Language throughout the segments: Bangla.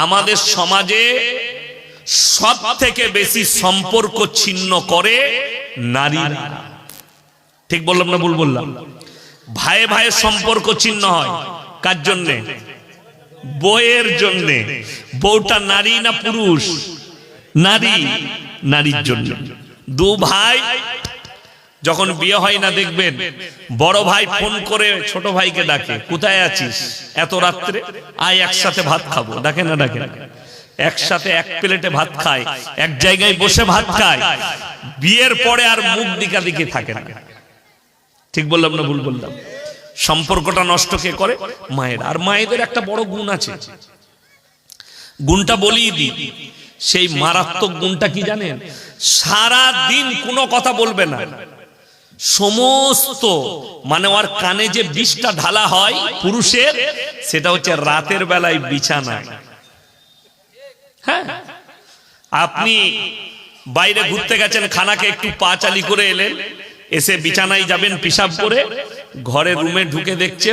আমাদের সমাজে সব থেকে বেশি সম্পর্ক ছিন্ন করে নারীরা। ঠিক বললাম না ভুল বললাম? ভাইয়ে ভাইয়ে সম্পর্ক ছিন্ন হয় কার জন্যে? বউয়ের জন্যে। বউটা নারী না পুরুষ? নারী। নারীর জন্য। দু ভাই যখন বিয়ে হয় না, দেখবেন বড় ভাই ফোন করে ছোট ভাইকে ডাকে, কোথায় আছিস এত রাত্রে, আয় একসাথে ভাত খাবো। ডাকে না ডাকে? একসাথে এক প্লেটে ভাত খায়, এক জায়গায় বসে ভাত খায়। বিয়ের পরে আর মুখ দিকাদিকি থাকে না। ঠিক বললাম না ভুল বললাম? সম্পর্কটা নষ্ট কে করে? মায়ের। আর মায়েদের একটা বড় গুণ আছে, গুণটা বলিয়ে দিই। সেই মারাত্মক গুণটা কি জানেন? সারা দিন কোনো কথা বলবে না। সমস্ত মানে ওর কানে যে বিষটা ঢালা হয় পুরুষের, সেটা হচ্ছে রাতের বেলায় বিছানায়। হ্যাঁ, আপনি বাইরে ঘুরতে গেছেন, খানাকে একটু পা চালি করে এলেন, এসে বিছানায় যাবেন পিশাব করে, ঘরে রুমে ঢুকে দেখছে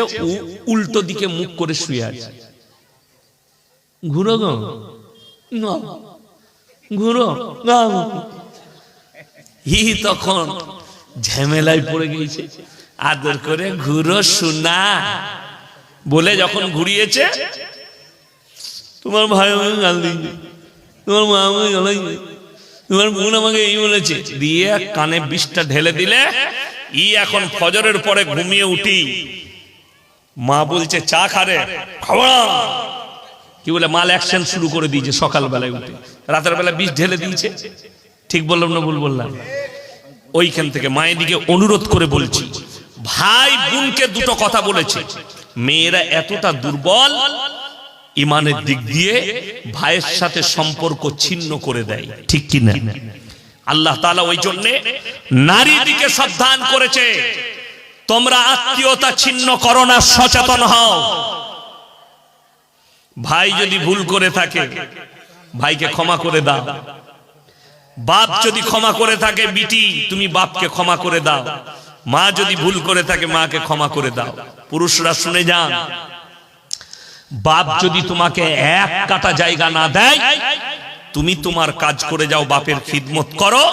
উল্টো দিকে মুখ করে শুয়ে আছে। ঘুরো গো, ঘুরো। তখন ঝামেলায় পড়ে গেছে। আদর করে ঘুরো শোনা বলে যখন ঘুরিয়েছে, তোমার ভাই আমাকে গাল দিয়েছে, তোমার মা আমাকে গাল দিয়েছে, তোমার বোন আমাকে এই বলেছে, দিয়ে কানে বিষটা ঢেলে দিলে। এখন ফজরের পরে ঘুমিয়ে উঠি, মা বলছে চা খারে, খাওয়া কি বলে মাল অ্যাকশন শুরু করে দিয়েছে। সকালবেলায় উঠে রাতের বেলা বিষ ঢেলে দিয়েছে। ঠিক বললাম না ভুল বললাম? ওইখান থেকে মায়ের দিকে অনুরোধ করে বলছি, ভাই বোনকে দুটো কথা বলেছে, মেয়েরা এতটা দুর্বল ইমানের দিক দিয়ে ভাইয়ের সাথে সম্পর্ক ছিন্ন করে দেয়। ঠিক কি না? আল্লাহ তাআলা ওই জন্য নারীর দিকে সাবধান করেছে, তোমরা আত্মীয়তা ছিন্ন করো না, সচেতন হও। ভাই যদি ভুল করে থাকে ভাইকে ক্ষমা করে দাও। বাপ যদি ক্ষমা করে থাকে বিটি, তুমি বাপকে ক্ষমা করে দাও। মা যদি ভুল করে থাকে মাকে ক্ষমা করে দাও। পুরুষরা শুনে যান, বাপ যদি তোমাকে এক কাটা জায়গা না দেয়, তুমি তোমার কাজ করে যাও, বাপের খিদমত করো,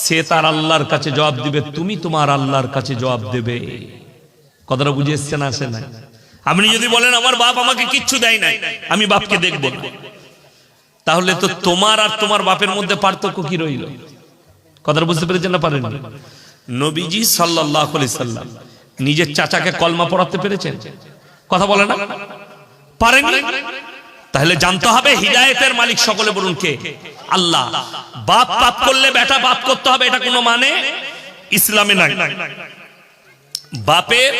সে তার আল্লাহর কাছে জবাব দিবে, তুমি তোমার আল্লাহর কাছে জবাব দেবে। কথাটা বুঝে এসছে না? আসে না? আপনি যদি বলেন আমার বাপ আমাকে কিচ্ছু দেয় নাই, আমি বাপকে দেখব না, তাহলে তো তোমার আর তোমার বাপের মধ্যে পার্থক্য কি রইল? কথাটা বুঝতে পেরেছেন না পারেন? নবীজি সাল্লাল্লাহু আলাইহি সাল্লাম নিজের চাচাকে কলমা পড়াতে পেরেছেন? কথা বলে না? পারেননি। তাহলে জানতে হবে হিদায়াতের মালিক সকলে বলুন কে? আল্লাহ। বাপ পাপ করলে বেটা পাপ করতে হবে, এটা কোনো মানে ইসলামে নাই। বাপের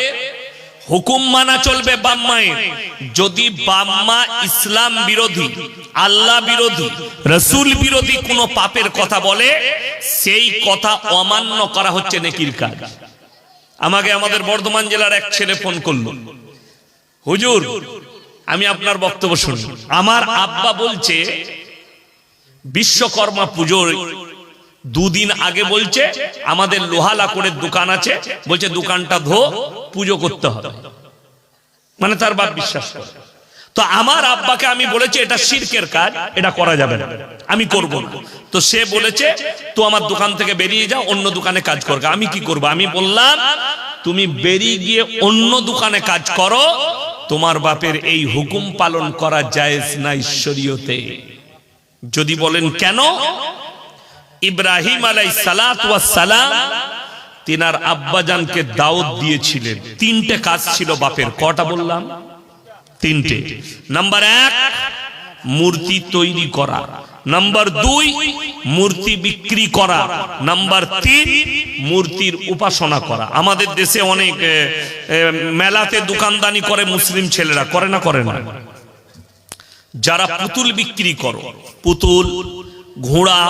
হুকুম মানা চলবে বাপ মায়ের। যদি বাপ মা ইসলাম বিরোধী, আল্লাহ বিরোধী, রাসূল বিরোধী কোন পাপের কথা বলে, সেই কথা অমান্য করা হচ্ছে নেকির কাজ। আমাকে আমাদের বর্ধমান জেলার এক ছেলে ফোন করলো, হুজুর আমি আপনার বক্তব্য শুনি, আমার আব্বা বলছে বিশ্বকর্মা পুজোর দুদিন আগে বলছে আমাদের লোহা লাকড়ের দোকান আছে, বলছে দোকানটা ধো, পুজো করতে হবে। মানে তার বাপ বিশ্বাস করে। তো আমার আব্বাকে আমি বলেছি এটা শিরকের কাজ, এটা করা যাবে না, আমি করব না। তো সে বলেছে তো আমার দোকান থেকে বেরিয়ে যাও, অন্য দোকানে কাজ করবে। আমি কি করব? আমি বললাম তুমি বেরিয়ে গিয়ে অন্য দোকানে কাজ করো, তোমার বাপের এই হুকুম পালন করা জায়েজ না শরীয়তে। যদি বলেন কেন? ইব্রাহিম আলাইহিস সালাতু ওয়াস সালাম তিনার আব্বাজানকে দাওয়াত দিয়েছিলেন, তিনটে কাজ ছিল বাপের। কটা বললাম? তিনটে। নাম্বার 1 মূর্তি তৈরি করা, নাম্বার 2 মূর্তি বিক্রি করা, নাম্বার 3 মূর্তির উপাসনা করা। আমাদের দেশে অনেক মেলাতে দোকানদানি করে মুসলিম ছেলেরা, করে না? করে না? যারা পুতুল বিক্রি করো, পুতুল, ঘোড়া,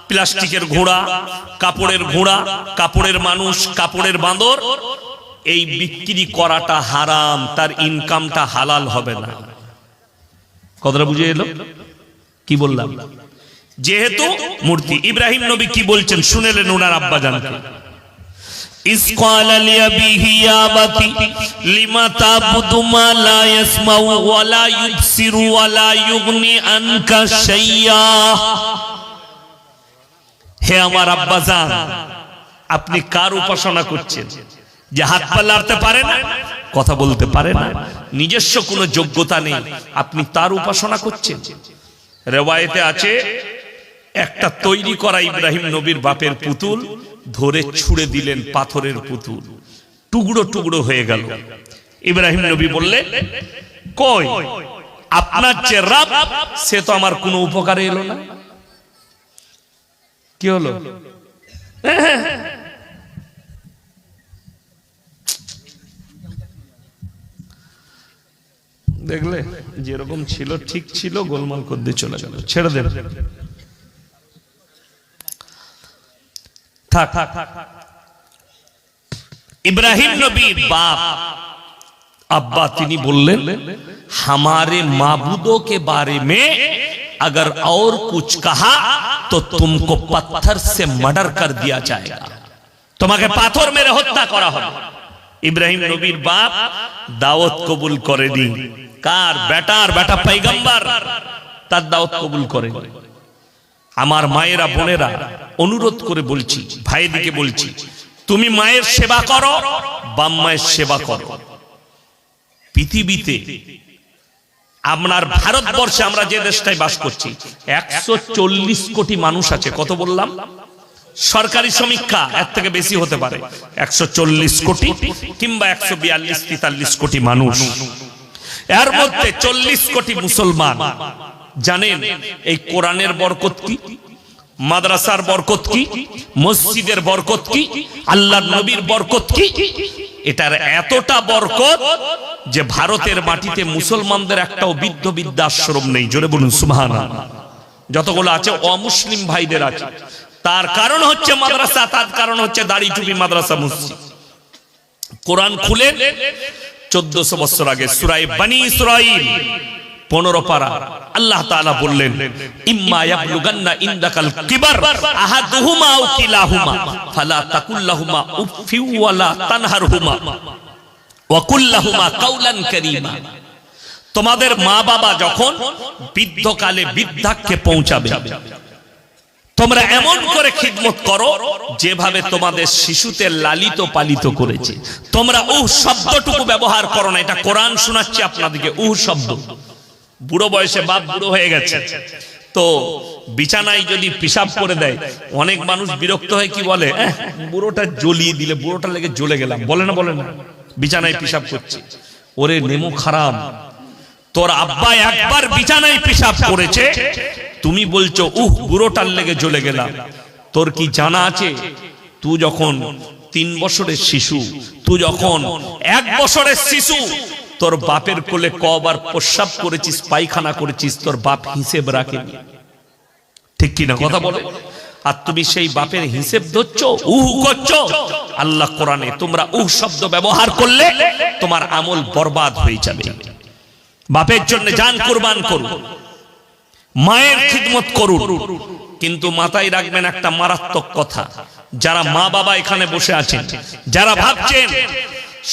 প্লাস্টিকের ঘোড়া, কাপড়ের ঘোড়া, কাপড়ের মানুষ, কাপড়ের বাঁদর, এই বিক্রি করাটা হারাম, তার ইনকামটা হালাল হবে না। কথাটা বুঝে এলো? কি বললাম? যেহেতু মূর্তি, ইব্রাহিম নবী কি বলছেন শুনেলেন ওনার আব্বাজানকে, ইস ক্বালা লিআবিহি ইয়া আবাতি লিমা তা'বুদু মা লা ইয়াসমাউ ওয়া লা ইউবসিরু ওয়া লা ইউগনি আনকা শাইয়্যা। হে আমার আব্বাজান, আপনি কার উপাসনা করছেন যে হাত পা নাড়তে পারে না, কথা বলতে পারে না, নিজস্ব কোনো যোগ্যতা নেই, আপনি তার উপাসনা করছেন? রিওয়ায়েতে আছে একটা তৈরি করা ইব্রাহিম নবীর বাপের পুতুল ধরে ছুঁড়ে দিলেন, পাথরের পুতুল, টুকরো টুকরো হয়ে গেল। ইব্রাহিম নবী বললেন, কই আপনার যে রব, সে তো আমার কোনো উপকারে এলো না। কি হলো? দেখলে যেরকম ছিল ঠিক ছিল, গোলমাল করতে চলে গেল, ছেড়ে দেন, থাক। ইব্রাহিম নবীর বাপ अब्बा তিনি বললেন, हमारे माबूदों के बारे में अगर और कुछ कहा तो तुमको पत्थर से मर्डर कर दिया जाएगा, তোমাকে পাথর মেরে হত্যা করা হবে। ইব্রাহিম নবীর বাপ দাওয়াত কবুল করেনি। কার? বেটার বেটা পয়গম্বর, তার দাওয়াত কবুল করেনি। আমার মায়েরা বোনেরা অনুরোধ করে বলছি, ভাইদিকে বলছি, তুমি মায়ের সেবা করো, বাপ মায়ের সেবা করো। পৃথিবীতে আপনার ভারতবর্ষে আমরা যে দেশটায় বাস করছি 140 কোটি মানুষ আছে। কত বললাম? সরকারি সমীক্ষা এর থেকে বেশি হতে পারে, 140 কোটি কিংবা 142-43 কোটি মানুষ। এর মধ্যে 40 কোটি মুসলমান। জানেন এই কোরআনের বরকত কি, মাদ্রাসার বরকত কি, মসজিদের বরকত কি, আল্লাহর নবীর বরকত কি? এটার এতটা বরকত যে ভারতের মাটিতে মুসলমানদের একটাও বৃদ্ধ বৃদ্ধাশ্রম নেই। জোরে বলুন সুবহানাল্লাহ। যতগুলো আছে অমুসলিম ভাইদের আছে। তার কারণ হচ্ছে মাদ্রাসা, তার কারণ হচ্ছে দাড়ি টুপি, মাদ্রাসা, মসজিদ। কোরআন খুলে 1400 বছর আগে সূরা বনী ইসরাঈল 15 পারা আল্লাহ তাআলা বললেন, ইম্মা ইয়াবলুগান্না ইনদাকাল কিবার আহাদুহুমা আও কিলাহুমা ফালা তাকুল্লাহুমা উফফি ওয়ালা তানহারহুমা ওয়া কুল্লাহুমা কাওলান কারীমা। তোমাদের মা বাবা যখন বৃদ্ধকালে বৃদ্ধাক্যে পৌঁছাবে, তোমরা এমন করে খিদমত করো যেভাবে তোমাদের শিশুতে লালিত পালিত করেছে। তোমরা শব্দটুকু ব্যবহার করো না। এটা কোরআন শোনাচ্ছি আপনাদেরকে। শব্দ, বুড়ো বয়সে বাপ বুড়ো হয়ে গেছে তো বিছানায় যদি পিশাব করে দেয়, অনেক মানুষ বিরক্ত হয়, কি বলে, বুড়োটা জ্বলিয়ে দিলে, বুড়োটা লেগে জ্বলে গেলাম, বলে না? বলে না? বিছানায় পিশাব করছে, ওরে নেমো খারাপ, তোর আব্বা একবার বিছানায় পিশাব করেছে, তুমি বলছো বুড়োটার লেগে জ্বলে গেলাম। তোর কি জানা আছে তুই যখন 3 বছরের শিশু, তুই যখন 1 বছরের শিশু, তোর বাপের কোলে কবার প্রস্রাব করেছিস, পায়খানা করেছিস, তোর বাপ হিসেব রাখেনি? ঠিক কি না? কথা বলে। আর তুমি সেই বাপের হিসেব ধরছো, করছো। আল্লাহ কোরআনে তোমরা শব্দ ব্যবহার করলে তোমার আমল বরবাদ হয়ে যাবে। বাপের জন্য জান কুরবান করুন, মায়ের খিদমত করুন। কিন্তু মাথায় রাখবেন একটা মারাত্মক কথা, যারা মা বাবা এখানে বসে আছেন, যারা ভাবছেন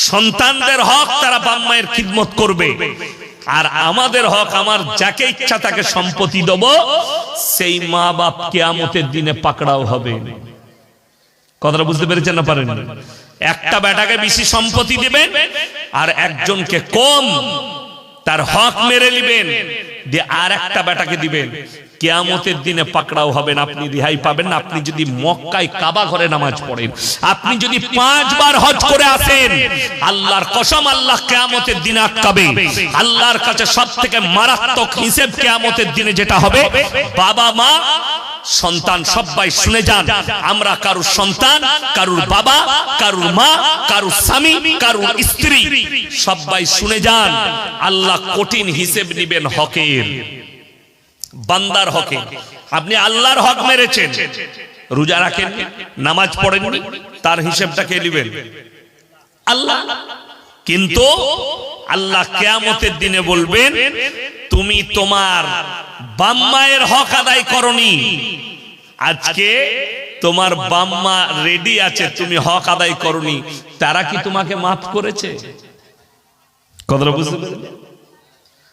সন্তানদের হক তারা বাপ মায়ের খিদমত করবে, আর আমাদের হক আমার যাকে ইচ্ছা তাকে সম্পত্তি দেব, সেই মা বাপ কিয়ামতের দিনে পাকড়াও হবে। কথাটা বুঝতে পেরেছেন না? পারেন? একটা বেটাকে বেশি সম্পত্তি দিবেন আর একজনকে কম, তার হক মেরে নেবেন, দিয়ে আর একটা বেটাকে দিবেন, কিয়ামতের দিনে পাকড়াও হবেন, আপনি রেহাই পাবেন না। আপনি যদি মক্কায় কাবা ঘরে নামাজ পড়েন, আপনি যদি 5 বার হজ করে আসেন, আল্লাহর কসম আল্লাহ কিয়ামতের দিনে আটকাবে। আল্লাহর কাছে সবথেকে মারাত্মক হিসেব কিয়ামতের দিনে যেটা হবে, বাবা মা সন্তান সবাই শুনে যান, আমরা কারুর সন্তান, কারুর বাবা, কারুর মা, কারুর স্বামী, কারুর স্ত্রী, সবাই শুনে যান, আল্লাহ কঠিন হিসেব নেবেন হকের, বান্দার হকে। আপনি আল্লাহর হক মেরেছেন, রোজা রাখেন, নামাজ পড়েননি, তার হিসেবটা কে নেবেন? আল্লাহ। কিন্তু আল্লাহ কিয়ামতের দিনে বলবেন, তুমি তোমার বাপ মায়ের হক আদায় করনি, আজকে তোমার বাম্মা রেডি আছে, তুমি হক আদায় করনি, তারা কি তোমাকে মাফ করেছে? কথাটা বুঝতে পেরেছেন?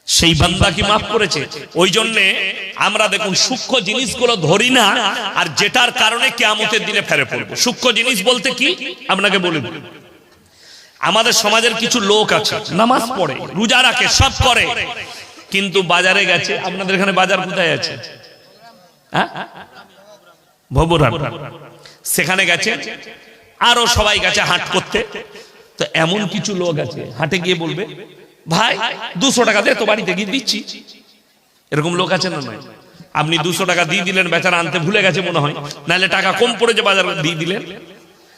সেই বান্দা কি মাফ করেছে? ওই জন্য আমরা দেখুন সূক্ষ্ম জিনিসগুলো ধরি না, আর যেটার কারণে কিয়ামতের দিনে ফেরে পড়বো। সূক্ষ্ম জিনিস বলতে কি আপনাকে বলে দিই। আমাদের সমাজের কিছু লোক আছে, নামাজ পড়ে, রোজা রাখে, সব করে, কিন্তু বাজারে গেছে। আপনাদের এখানে বাজার কোথায় আছে? হ্যাঁ, ভবরহাট। সেখানে গেছে, আরো সবাই গেছে হাট করতে। তো এমন কিছু লোক আছে, হাটে গিয়ে বলবে, ভাই 200 টাকা দে, তো বাড়িতে গিয়ে দিচ্ছি। এরকম লোক আছে না? নয়, আপনি 200 টাকা দিয়ে দিলেন, বেচারা আনতে ভুলে গেছে মনে হয়, নাহলে টাকা কম পড়েছে, বাজার দিয়ে দিলেন,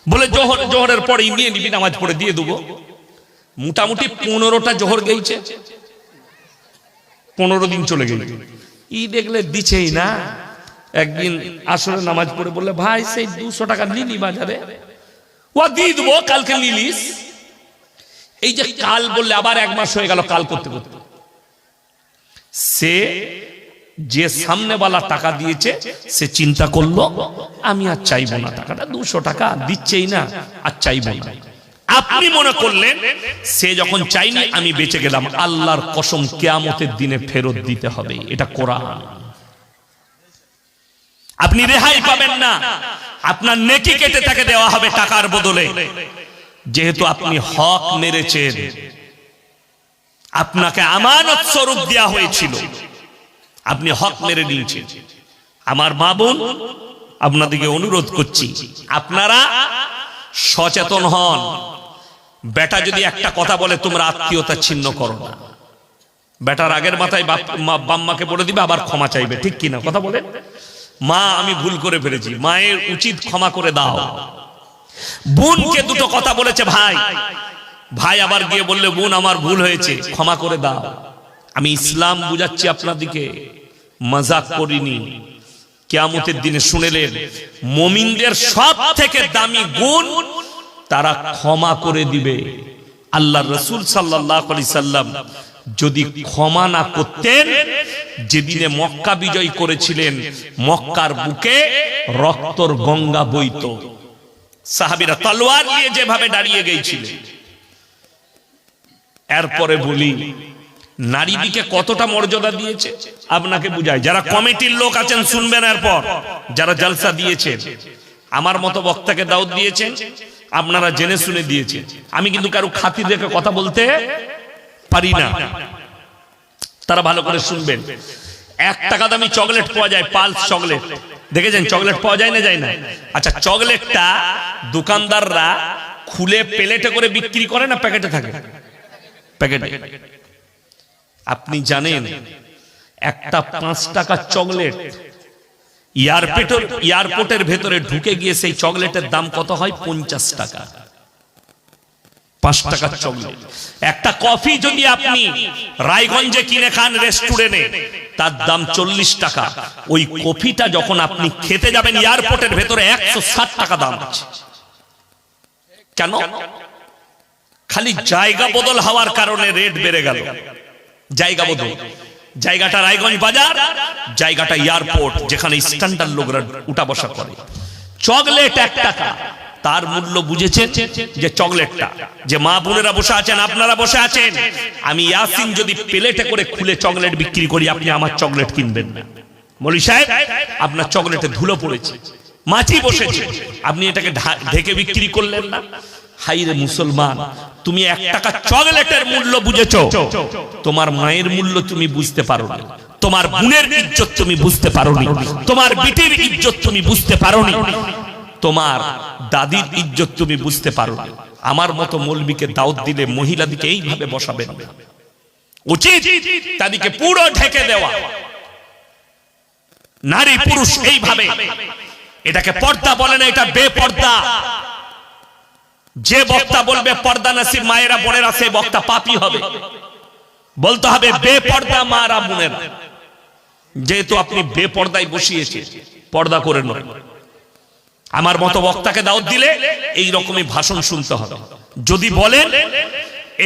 বলে জোহরের পরে নিয়ে নিবি, নামাজ পড়ে দিয়ে দেবো। মোটামুটি 15টা জোহর গেছে, 15 দিন চলে গেল, ই দেখলে দিছেই না। একদিন আসরে নামাজ পড়ে বললে, ভাই সেই 200 টাকা নিলি বাজারে, ও দিয়ে দেবো, কালকে নিলিস। এই যে কাল বললে, আবার 1 মাস হয়ে গেল কাল করতে করতে। সে যে সামনেওয়ালা টাকা দিয়েছে, সে চিন্তা করলো, আমি আর চাইবো না টাকাটা, 200 টাকা দিচ্ছেই না, আর চাইবো না। আপনি মনে করলেন সে যখন চাইনি, আমি বেঁচে গেলাম। আল্লাহর কসম, কিয়ামতের দিনে ফেরত দিতে হবে, এটা কোরআন। আপনি রেহাই পাবেন না, আপনার নেকি কেটে তাকে দেওয়া হবে টাকার বদলে। যেহেতু আপনি হক মেরেছেন, আপনাকে আমানত স্বরূপ দেওয়া হয়েছিল, আপনি হক মেরে নিয়েছেন। আমার মা বোন, আপনাদেরকে অনুরোধ করছি, আপনারা সচেতন হন। বেটা যদি একটা কথা বলে, তোমরা আত্মীয়তা ছিন্ন করো না। বেটার আগের মাথায় বাম্মাকে বলে দিবে, আবার ক্ষমা চাইবে, ঠিক কিনা? কথা বলে, মা আমি ভুল করে ফেলেছি, মায়ের উচিত ক্ষমা করে দাও। বোনকে দুটো কথা বলেছে ভাই, ভাই আবার গিয়ে বললে, বোন আমার ভুল হয়েছে, ক্ষমা করে দাও। আমি ইসলাম বুঝাচ্ছি আপনাদিকে, মজাক করিনি। কিয়ামতের দিনে শুনেলেন, মুমিনদের সব থেকে দামি গুণ, তারা ক্ষমা করে দিবে। আল্লাহর রাসূল সাল্লাল্লাহু আলাইহি সাল্লাম যদি ক্ষমা না করতেন, যেদিনে মক্কা বিজয় করেছিলেন, মক্কার বুকে রক্তর গঙ্গা বইত। সাহাবীরা তলোয়ার নিয়ে যেভাবে দাঁড়িয়ে গিয়েছিলেন। এরপরে বলি, নারীদিকে কতটা মর্যাদা দিয়েছে আপনাকে বুঝায়। যারা কমিটির লোক আছেন শুনবেন, এরপর যারা জলসা দিয়েছেন, আমার মতো বক্তাকে দাওয়াত দিয়েছেন, আপনারা জেনে শুনে দিয়েছেন। আমি কিন্তু কারো খাতির রেখে কথা বলতে পারি না, তারা ভালো করে শুনবেন। 1 টাকা দামি চকলেট পাওয়া যায়, পালস চকলেট, দেখেছেন? চকলেট পাওয়া যায় না, যায় না? আচ্ছা, চকলেটটা দোকানদাররা খুলে প্লেটে করে বিক্রি করে না প্যাকেটে থাকে? প্যাকেটে। আপনি জানেন একটা 5 টাকার চকলেট এয়ারপোর্টের ভেতরে ঢুকে গিয়ে সেই চকলেটের দাম কত হয়? 50 টাকা। 5 টাকার চকলেট। একটা কফি যদি আপনি রায়গঞ্জে কিনে খান রেস্টুরেন্টে, তার দাম 40 টাকা। ওই কফিটা যখন আপনি খেতে যাবেন এয়ারপোর্টের ভেতরে 160 টাকা দাম আছে। কেন? খালি জায়গা বদল হওয়ার কারণে রেট বেড়ে গেল। জায়গা বদল, জায়গাটা রায়গঞ্জ বাজার, জায়গাটা এয়ারপোর্ট, যেখানে স্ট্যান্ডার্ড লোকরা উঠা বসা করে। চকলেট 1 টাকা, তার মূল্য বুঝেছেন? যে চকলেটটা, যে মা বোনেরা বসে আছেন, আপনারা বসে আছেন, আমি ইয়াসিন যদি প্লেটে করে খুলে চকলেট বিক্রি করি, আপনি আমার চকলেট কিনবেন না। মৌলী সাহেব, আপনার চকলেটে ধুলো পড়েছে, মাছি বসেছে, আপনি এটাকে ঢেকে বিক্রি করলেন না। হাইরে মুসলমান, তুমি 1 টাকা চকলেটের মূল্য বুঝেছো, তোমার মায়ের মূল্য তুমি বুঝতে পারোনি, তোমার বোনের ইজ্জত তুমি বুঝতে পারোনি, তোমার বিটির ইজ্জত তুমি বুঝতে পারোনি, তোমার দাদির ইজ্জত তুমি বুঝতে পারোনি। আমার মতো মৌলবীকে দাওয়াত দিলে মহিলাদিকে এইভাবে বসাবেন না, উচিত তাদেরকে পুরো ঢেকে দেওয়া। নারী পুরুষ এইভাবে, এটাকে পর্দা বলে না, এটা বেপর্দা। যে বক্তা বলবে পর্দা নসিব মায়েরা বোনেরা, সেই বক্তা পাপী হবে। বলতে হবে বেপর্দা মারা বোনেরা। যেহেতু আপনি বেপর্দায় বসিয়েছে, পর্দা করে নয়। আমার মতো বক্তাকে দাওয়াত দিলে এই রকমই ভাষণ শুনতে হবে। যদি বলেন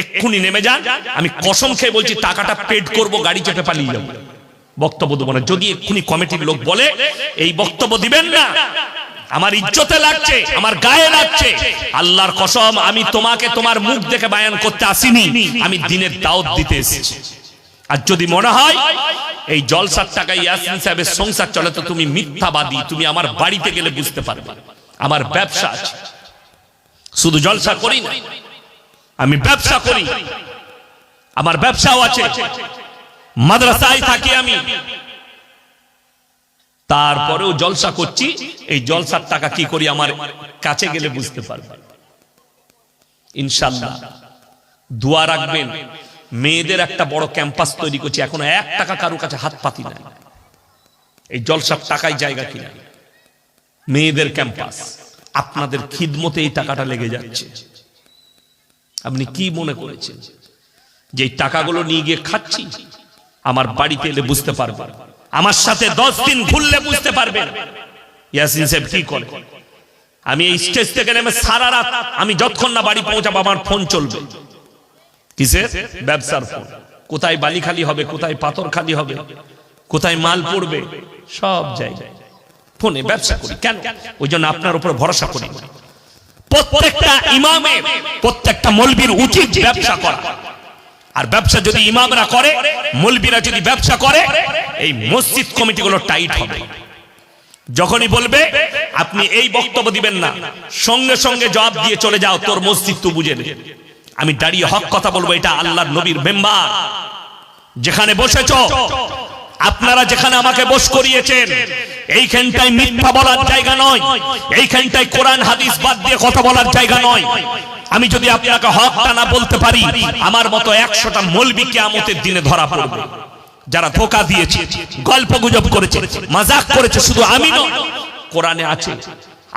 এক্ষুনি নেমে যান, আমি কসম খেয়ে বলছি টাকাটা পেড করব, গাড়ি চেপে পালিয়ে যাব, বক্তব্য দেবো না। যদি এক্ষুনি কমিটির লোক বলে এই বক্তব্য দিবেন না, আমার ইজ্জতে লাগছে, আমার গায়ে লাগছে। আল্লাহর কসম, আমি তোমাকে তোমার মুখ দেখে বায়ান করতে আসিনি, আমি দিনের দাওয়াত দিতে এসেছি। আর যদি মনে হয় এই জলসার টাকায় ইয়াসিন সাহেবের সংসার চলে, তো তুমি মিথ্যাবাদী। তুমি আমার বাড়িতে গেলে বুঝতে পারবে আমার ব্যবসা আছে। শুধু জলসা করি না, আমি ব্যবসা করি, আমার ব্যবসাও আছে। মাদ্রাসায় থাকি আমি, তারপরেও জলসা করছি। এই জলসার টাকা কি করি আমার কাছে গেলে বুঝতে পারবে ইনশাআল্লাহ। দোয়া রাখবেন। মেয়েদের একটা বড় ক্যাম্পাস তৈরি করছি, এখন 1 টাকা কারো কাছে হাত পাতি না। এই জলসার টাকায় জায়গা কিনা মেয়েদের ক্যাম্পাস, আপনাদের খিদমতে এই টাকাটা লেগে যাচ্ছে। আপনি কি মনে করেছেন যে এই টাকাগুলো নিয়ে গিয়ে খাচ্ছি? আমার বাড়িতে এলে বুঝতে পারবেন, আমার সাথে 10 দিন ঘুরলে বুঝতে পারবেন ইয়াসিন সাহেব কি করে। আমি এই স্টেজ থেকে নেমে সারা রাত, আমি যতক্ষণ না বাড়ি পৌঁছাবো আমার ফোন চলবে। কিসের? ব্যবসার ফোন। কোথায় বালি খালি হবে, কোথায় পাথর খালি হবে, কোথায় মাল পড়বে, সব জায়গায় ফোনে ব্যবসা করি। কেন? ওই জন্য আপনার উপর ভরসা করি। প্রত্যেকটা ইমামের, প্রত্যেকটা মৌলবীর উচিত ব্যবসা করা। আর ব্যবসা যদি ইমামরা করে, মৌলবীরা যদি ব্যবসা করে, এই মসজিদ কমিটিগুলো টাইট হবে। যখনই বলবে আপনি এই বক্তব্য দিবেন না, সঙ্গে সঙ্গে জবাব দিয়ে চলে যাও, তোর মসজিদ তো বুঝে নে। আমি দাঁড়িয়ে হক কথা বলবো, এটা আল্লাহর নবীর মেম্বার। যেখানে বসেছো, আপনারা যেখানে আমাকে বস করিয়েছেন, এইখানটায় মিথ্যা বলার জায়গা নয়, এইখানটায় কোরআন হাদিস বাদ দিয়ে কথা বলার জায়গা নয়। আমি যদি আপনাকে হকটা না বলতে পারি, আমার মতো 100টা মৌলবী কিয়ামতের দিনে ধরা পড়বে। যারা ধোঁকা দিয়েছে, গল্প গুজব করেছে, মাজাক করেছে, শুধু আমি নয়, কোরআনে আছে।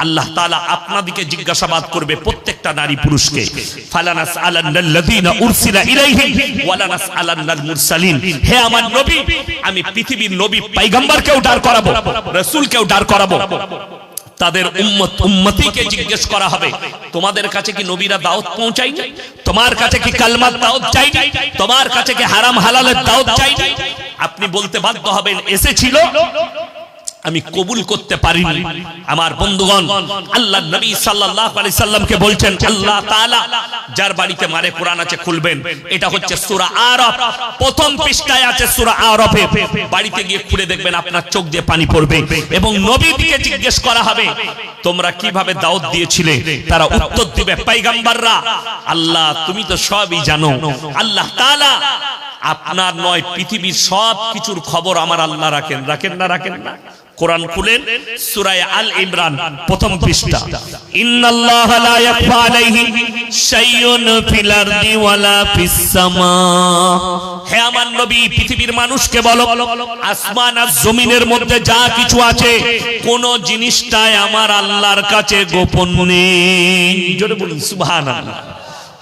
আল্লাহ তাআলা আপনাদেরকে জিজ্ঞাসাবাদ করবে, প্রত্যেকটা নারী পুরুষকে। ফালানাস আলান্নাল্লাযীনা উরসিলা ইলাইহিম ওয়ালানাস আলান্নাল মুরসালিন। হে আমার নবী, আমি পৃথিবীর নবী পয়গম্বরকেও দাঁড় করাবো, রাসূলকেও দাঁড় করাবো। তাদের উম্মতিকে জিজ্ঞেস করা হবে, তোমাদের কাছে কি নবীরা দাওয়াত পৌঁছায়নি? তোমার কাছে কি কালমার দাওয়াত চাইনি? তোমার কাছে কি হারাম হালালের দাওয়াত চাইনি? আপনি বলতে বাধ্য হবেন, এসেছিল, আমি কবুল করতে পারিনি। আমার বন্ধুগণ, আল্লাহর নবী সাল্লাল্লাহু আলাইহি সাল্লামকে বলছেন আল্লাহ তাআলা, যার বাড়িতে মারে কোরআন আছে খুলবেন, এটা হচ্ছে সূরা আরাফ, প্রথম পৃষ্ঠায় আছে সূরা আরাফে। বাড়িতে গিয়ে খুলে দেখবেন, আপনার চোখ দিয়ে পানি পড়বে। এবং নবীকে জিজ্ঞেস করা হবে, তোমরা কিভাবে দাওয়াত দিয়েছিলে? তারা উত্তর দিবে, পয়গম্বররা, আল্লাহ তুমি তো সবই জানো। আল্লাহ তাআলা আপনার নয়, পৃথিবীর সব কিছুর খবর আমার আল্লাহ রাখেন। রাখেন না? রাখেন না? কোরআন খুলেন, সূরা আল ইমরান প্রথম পৃষ্ঠা। ইন্নাল্লাহা লা ইয়াখফা আলাইহি শাইউন ফিল আরদি ওয়ালা ফিস সামা। হে আমার নবী, পৃথিবীর মানুষকে বলো, আসমান আর জমিনের মধ্যে যা কিছু আছে, কোন জিনিসটাই আমার আল্লাহর কাছে গোপন নেই। জোরে বলুন সুবহানাল্লাহ।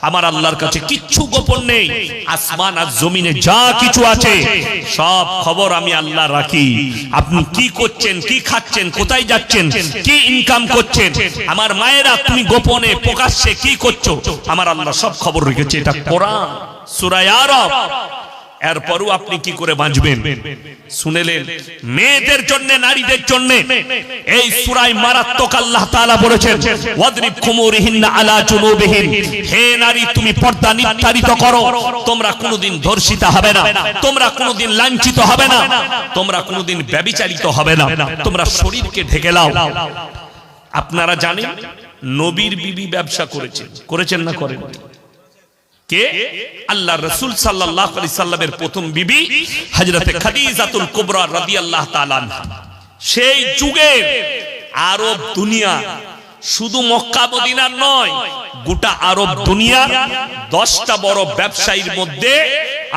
আমার আল্লাহর কাছে কিচ্ছু গোপন নেই। আসমান আর জমিনে যা কিছু আছে, সব খবর আমি আল্লাহ রাখি। আপনি কি করছেন, কি খাচ্ছেন, কোথায় যাচ্ছেন, কি ইনকাম করছেন, আমার মায়েরা তুমি গোপনে প্রকাশ্যে কি করছো, আমার আল্লাহ সব খবর রেখেছে। এটা কোরআন, সূরা আরাফ। এরপরও আপনি কি করে বাঁচবেন? শুনেলেন, মেয়েদের জন্য, নারীদের জন্য এই সূরায় মারাত্মক আল্লাহ তাআলা বলেছেন, ওয়াদরিব খুমুরিহিন্না আলা জুনুবিহিন। হে নারী, তুমি পর্দা নির্ধারিত করো, তোমরা কোনোদিন ধর্ষিতা হবে না, তোমরা কোনোদিন লাঞ্ছিত হবে না, তোমরা কোনোদিন ব্যভিচারিত হবে না, তোমরা শরীরকে ঢেকে নাও। আপনারা জানেন নবীর বিবি ব্যবসা করেছেন না করেন? কে? আল্লাহ রাসূল সাল্লাল্লাহু আলাইহি সাল্লামের প্রথম বিবি হযরতে খাদিজাতুল কুবরা রাদিয়াল্লাহু তাআলা আনহা। সেই যুগের আরব দুনিয়া, শুধু মক্কা মদিনার নয়, গোটা আরব দুনিয়া 10টা বড় ব্যবসায়ীর মধ্যে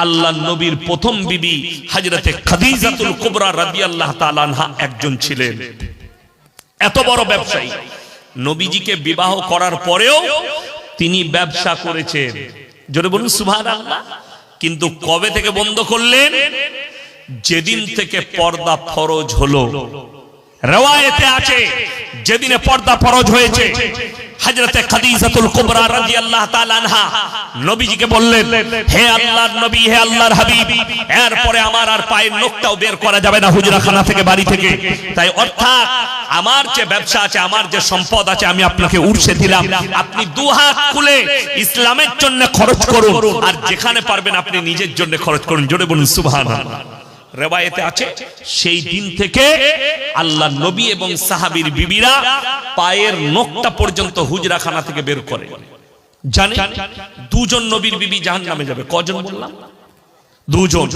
আল্লাহর নবীর প্রথম বিবি হযরতে খাদিজাতুল কুবরা রাদিয়াল্লাহু তাআলা আনহা একজন ছিলেন। এত বড় ব্যবসায়ী, নবীজিকে বিবাহ করার পরেও তিনি ব্যবসা করেছেন। জোরে বলুন সুবহানাল্লাহ। কিন্তু কবে থেকে বন্ধ করলেন? যেদিন থেকে পর্দা ফরজ হলো। রওয়ায়েতে আছে, যেদিনে পর্দা ফরজ হয়েছে, হযরতে খাদিজাতুল কুবরা রাদিয়াল্লাহু তাআলা আনহা নবীজিকে বললেন, হে আল্লাহর নবী, হে আল্লাহর হাবিব, এরপরে আমার আর পায়ের নখটাও বের করা যাবে না হুজরাখানা থেকে, বাড়ি থেকে। তাই অর্থাৎ আমার যে ব্যবসা আছে, আমার যে সম্পদ আছে, আমি আপনাকে উর্সে দিলাম, আপনি দুহাত খুলে ইসলামের জন্য খরচ করুন, আর যেখানে পারবেন আপনি নিজের জন্য খরচ করুন। জোরে বলুন সুবহানাল্লাহ। রিওয়ায়েতে আছে সেই দিন থেকে আল্লাহ নবী এবং সাহাবীর বিবিরা পায়ের নখটা পর্যন্ত হুজরাখানা থেকে বের করে। জানেন দুজন নবীর বিবি জাহান্নামে যাবে। কজন বললাম? দুজন।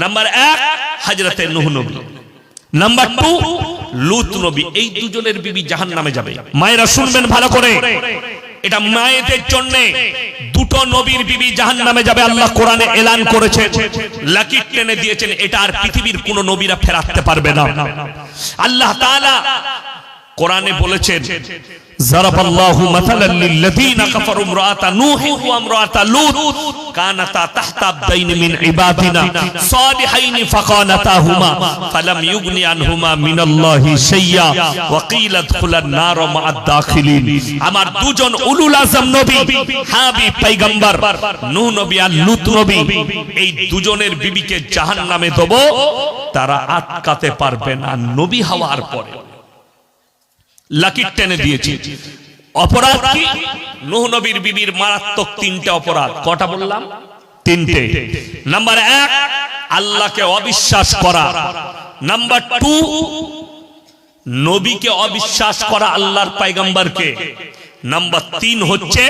নাম্বার 1 হযরতে নূহ নবী, নাম্বার 2 লূত নবী। এই দুজনের বিবি জাহান্নামে যাবে। মায়েরা শুনবেন ভালো করে, এটা মায়েদের জন্য দুটো নবীর বিবি জাহান্নামে যাবে আল্লাহ কোরআনে এলান করেছেন, লাকির টেনে দিয়েছেন। এটা আর পৃথিবীর কোন নবীরা ফেরাতে পারবে না। আল্লাহ তাআলা কোরআনে বলেছেন, যারাবাল্লাহু মাসালাল লিল্লাযীনা কাফারু ইমরাআতা নূহ ওয়া ইমরাআতা লূত কানাতা তাহতা আবদাইন মিন ইবাদিনা সালিহাইন ফাকানাতাহুমা ফালাম ইউগনি আনহুমা মিনাল্লাহি শাইয়্যা ওয়া কিলা ইদখুলান নার মা'আদ দাখিলিন। আমার দুজন উলুল আযম নবী, হাবিব পয়গম্বর নূহ নবী আর লূত নবী, এই দুজনের বিবিকে জাহান্নামে দেব, তারা আটকাতে পারবে না নবী হওয়ার পরে। লাকির টেনে দিয়েছি। অপরাধ কি? নূহ নবীর বিবির মারাত্মক 3টে অপরাধ। কটা বললাম? 3টে। নাম্বার 1 আল্লাহকে অবিশ্বাস করা, নাম্বার 2 নবীকে অবিশ্বাস করা, আল্লাহর পয়গম্বরকে, নাম্বার 3 হচ্ছে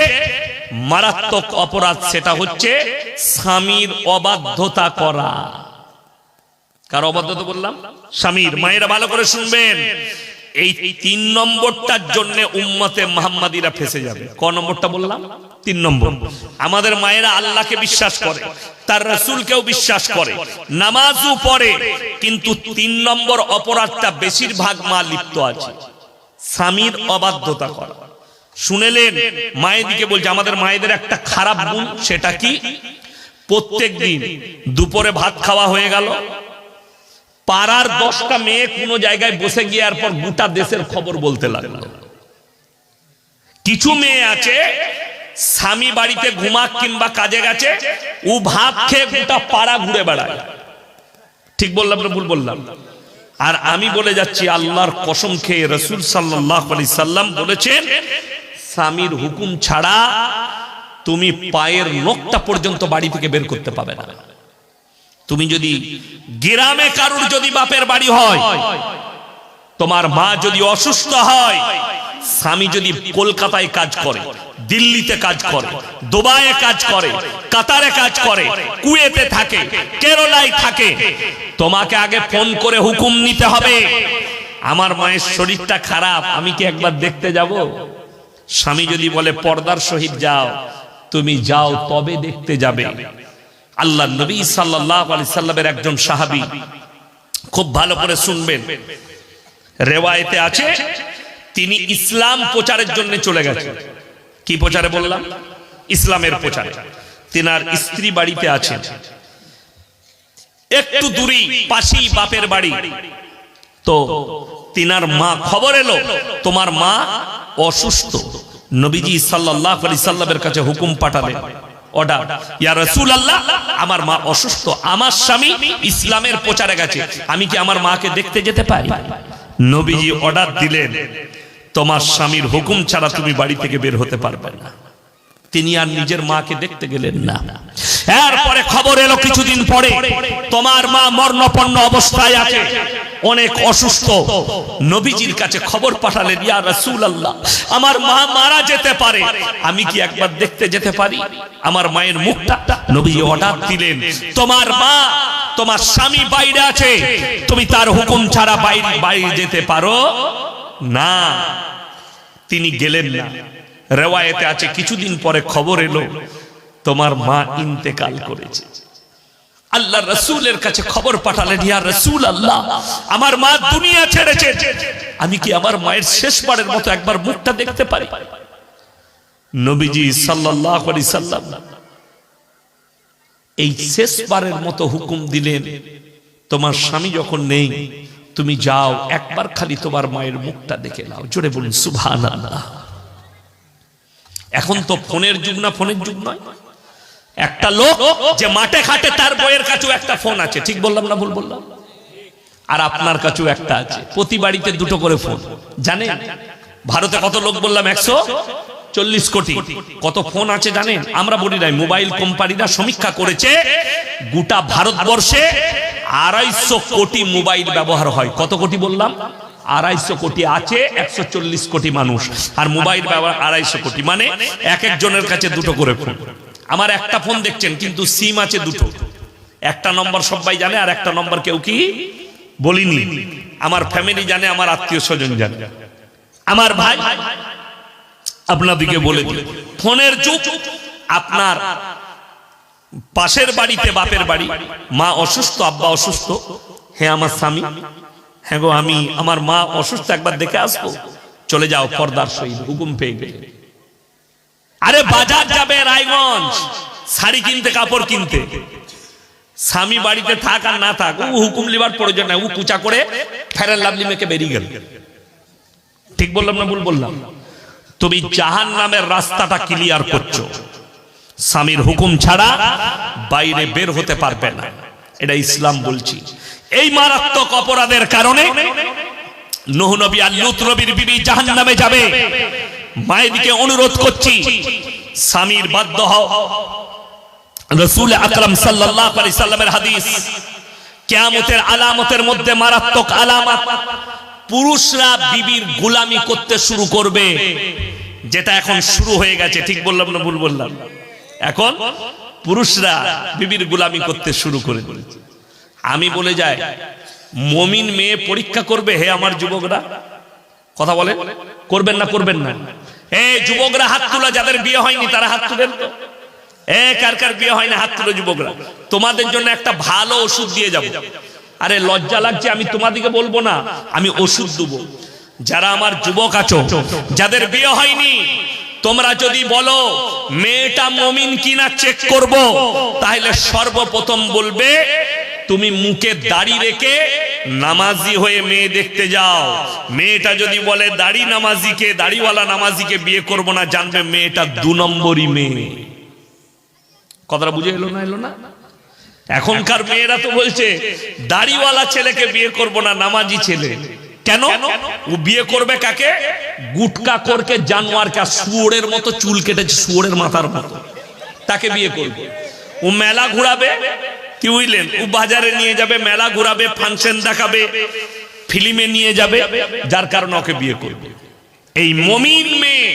মারাত্মক অপরাধ, সেটা হচ্ছে স্বামীর অবাধ্যতা করা। কার অবাধ্যতা বললাম? স্বামীর। মায়েরা ভালো করে শুনবেন, এই 3 নম্বরটার জন্য উম্মতে মুহাম্মাদিরা ফেসে যাবে। ক নম্বরটা বললাম? 3 নম্বর। আমাদের মায়েরা আল্লাহকে বিশ্বাস করে, তার রাসূলকেও বিশ্বাস করে, নামাজও পড়ে, কিন্তু 3 নম্বর অপরাধটা বেশিরভাগ মা লিপ্ত আছে, স্বামীর অবাধ্যতা করা। শুনেলেন? মায়েদিকে বলছে, আমাদের মায়েদের একটা খারাপ গুণ, সেটা কি? প্রত্যেকদিন দুপুরে ভাত খাওয়া হয়ে গেল, পাড়ার 10টা মেয়ে কোন জায়গায় বসে গিয়ে এরপর গোটা দেশের খবর বলতে লাগলো। কিছু মেয়ে আছে স্বামী বাড়িতে ঘুমাক কিংবা কাজে গেছে, ও ভাত খেয়ে গোটা পাড়া ঘুরে বেড়ায়। ঠিক বললাম না ভুল বললাম? আর আমি বলে যাচ্ছি, আল্লাহর কসম খেয়ে রাসূল সাল্লাল্লাহু আলাইহি সাল্লাম বলেছেন, স্বামীর হুকুম ছাড়া তুমি পায়ের নখটা পর্যন্ত বাড়ি থেকে বের করতে পাবে না। তুমি যদি গ্রামে কারুর যদি বাপের বাড়ি হয়, তোমার মা যদি অসুস্থ হয়, স্বামী যদি কলকাতায় কাজ করে, দিল্লিতে কাজ করে, দুবাইয়ে কাজ করে, কাতারে কাজ করে, কুয়েতে থাকে, কেরালায় থাকে, তোমাকে আগে ফোন করে হুকুম নিতে হবে, আমার মায়ের শরীরটা খারাপ, আমি কি একবার দেখতে যাব? স্বামী যদি বলে পর্দার সহিত যাও, তুমি যাও, তবে দেখতে যাবে। আল্লাহ নবী সাল্লাল্লাহু আলাইহি সাল্লামের একজন সাহাবী, খুব ভালো করে শুনবেন, রিওয়ায়েতে আছে তিনি ইসলাম প্রচারের জন্য চলে গেছেন। কি প্রচারে বললাম? ইসলামের প্রচারে। তিনার স্ত্রী বাড়িতে আছেন, একটু দূরেই পাশেই বাপের বাড়ি। তো তিনার মা, খবর এলো তোমার মা অসুস্থ। নবীজি সাল্লাল্লাহু আলাইহি সাল্লামের কাছে হুকুম পাঠালেন, অর্ডার, ইয়া রাসূলুল্লাহ, আমার মা অসুস্থ, আমার স্বামী ইসলামের প্রচারে গেছে, আমি কি আমার মাকে দেখতে যেতে পারি? নবীজি অর্ডার দিলেন, তোমার স্বামীর হুকুম ছাড়া তুমি বাড়ি থেকে বের হতে পারবে না। তিনি আর নিজের মাকে দেখতে গেলেন না। এরপরে খবর এলো কিছুদিন পরে তোমার মা মরণাপন্ন অবস্থায় আছে, অনেক অসুস্থ। নবীজির কাছে খবর পাঠালেন, ইয়া রাসূলুল্লাহ, আমার মা মারা যেতে পারে, আমি কি একবার দেখতে যেতে পারি আমার মায়ের মুখটা? নবীজি অর্ডার দিলেন, তোমার মা, তোমার স্বামী বাইরে আছে, তুমি তার হুকুম ছাড়া বাইরে যেতে পারো না। তিনি গেলেন না। রিওয়ায়েতে আছে কিছুদিন পরে খবর এলো তোমার মা ইন্তেকাল করেছে। আল্লাহর রাসূলের কাছে খবর পাঠালেন, ইয়া রাসূলুল্লাহ, আমার মা দুনিয়া ছেড়েছে, আমি কি আমার মায়ের শেষবারের মতো একবার মুখটা দেখতে পারি? নবীজি সাল্লাল্লাহু আলাইহি সাল্লাম এই শেষবারের মতো হুকুম দিলেন, তোমার স্বামী যখন নেই, তুমি যাও, একবার খালি তোমার মায়ের মুখটা দেখে নাও। জোরে বলুন সুবহানাল্লাহ। এখন তো ফোনের যুগ না, ফোনের যুগ নয়। একটা লোক যে মাঠে খাটে তার বইয়ের কাছেও একটা ফোন আছে, ঠিক বললাম না ভুল বললাম? আর আপনার কাছেও একটা আছে, প্রতি বাড়িতে দুটো করে ফোন। জানেন ভারতে কত লোক বললাম? 140 কোটি। কত ফোন আছে জানেন? আমরা বলি নাই, মোবাইল কোম্পানিরা সমীক্ষা করেছে গোটা ভারতবর্ষে 250 কোটি মোবাইল ব্যবহার হয়। কত কোটি বললাম? 250 কোটি। আছে 140 কোটি মানুষ, আর মোবাইল ব্যবহার 250 কোটি, মানে এক একজনের কাছে দুটো করে ফোন। আমার একটা ফোন দেখছেন, কিন্তু সিম আছে দুটো। একটা নম্বর সবাই জানে, আর একটা নম্বর কেউ কি বলিনি। আমার ফ্যামিলি জানে, আমার আত্মীয় স্বজন জানে, আমার ভাই। আপনাদিকে বলে দিই, ফোনের যুগ। আপনার পাশের বাড়িতে, বাপের বাড়ি, মা অসুস্থ, আব্বা অসুস্থ, হ্যাঁ আমার স্বামী, হ্যাঁ গো আমি, আমার মা অসুস্থ, একবার দেখে আসবো। চলে যাও, পর্দার সহিত হুকুম পেয়ে গেলে। আরে বাজার যাবে রায়গঞ্জ শাড়ি কিনতে, কাপড় কিনতে, স্বামী বাড়িতে থাক আর না থাক, ও হুকুম লিবার প্রয়োজন নাই, ও কুচা করে ফেরার লাভলি মেকে বেরিয়ে গেল। ঠিক বললাম না ভুল বললাম? তুমি জাহান্নামের রাস্তাটা ক্লিয়ার করছো, স্বামীর হুকুম ছাড়া বাইরে বের হতে পারবে না, এটা ইসলাম বলছি। এই মারাত্মক অপরাধের কারণে নূহ নবী আর লূত নবীর বিবি জাহান্নামে যাবে। মায়েদিকে অনুরোধ করছি, স্বামীর বাধ্য হও। রাসূল আকরাম সাল্লাল্লাহু আলাইহি সাল্লামের হাদিস, কিয়ামতের আলামতের মধ্যে মারাত্মক আলামত, পুরুষরা বিবির গোলামি করতে শুরু করবে, যেটা এখন শুরু হয়ে গেছে। ঠিক বললাম না ভুল বললাম? এখন পুরুষরা বিবির গোলামি করতে শুরু করে দিয়েছে। আমি বলে যাই, মুমিন মেয়ে পরীক্ষা করবে। হে আমার যুবকরা, কথা বলে, করবেন না করবেন না? এই যুবকরা হাত তোলা, যাদের বিয়ে হয়নি তারা হাত তুলেন তো। কার কার বিয়ে হয় না হাত তুলে যুবকরা। তোমাদের জন্য একটা ভালো ওষুধ দিয়ে যাব। আরে লজ্জা লাগছে, আমি তোমাদেরকে বলবো না, আমি ওষুধ দেবো। যারা আমার যুবক আছো, যাদের বিয়ে হয়নি, তোমরা যদি বলো মেয়েটা মুমিন কিনা চেক করব, তাহলে সর্বপ্রথম বলবে তুমি মুখে দাড়ি রেখে নামাজি হয়ে মেয়ে দেখতে যাও। মেয়েটা যদি বলে দাড়ি নামাজিকে, দাড়িওয়ালা নামাজিকে বিয়ে করব না, জানবে মেয়েটা 2 নম্বরই মেয়ে। কথাটা বুঝে এলো না? এলো না? এখনকার মেয়েরা তো বলছে দাড়িওয়ালা ছেলেকে বিয়ে করব না, নামাজি ছেলে। কেন? ও বিয়ে করবে কাকে? গুটকা করকে, জানোয়ারকে, শুয়োরের মতো চুল কেটেছে, শুয়োরের মাথার মতো, তাকে বিয়ে করবে। ও মেলা ঘুরাবে, কি বুঝলেন? ও বাজারে নিয়ে যাবে, মেলা ঘুরাবে, ফাংশন দেখাবে, ফিল্মে নিয়ে যাবে, যার কারণে ওকে বিয়ে করবে। এই মুমিন মেয়ে,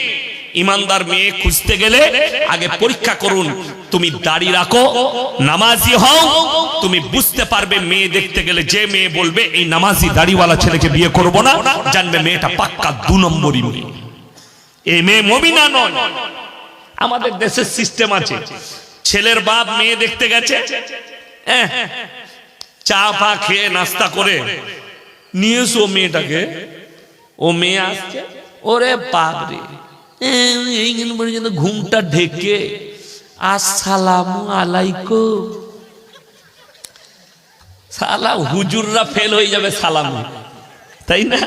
ইমানদার মেয়ে খুঁজতে গেলে আগে পরীক্ষা করুন, তুমি দাড়ি রাখো, নামাজি হও, তুমি বুঝতে পারবে। মেয়ে দেখতে গেলে যে মেয়ে বলবে এই নামাজি দাড়িওয়ালা ছেলেকে বিয়ে করব না, জানবে মেয়েটা পাক্কা 2 নম্বরই মেয়ে, এই মেয়ে মুমিনা নয়। আমাদের দেশের সিস্টেম আছে, ছেলের বাপ মেয়ে দেখতে গেছে, চা পা খেয়ে নাস্তা করে নিয়ে এসো মেয়েটাকে, ও মেয়ে আসছে, ওরে বাপ রে, এইখানে পর্যন্ত ঘুমটা ঢেকে আসসালামু আলাইকুম। সালা হুজুররা ফেল হয়ে যাবে সালামে, তাই না?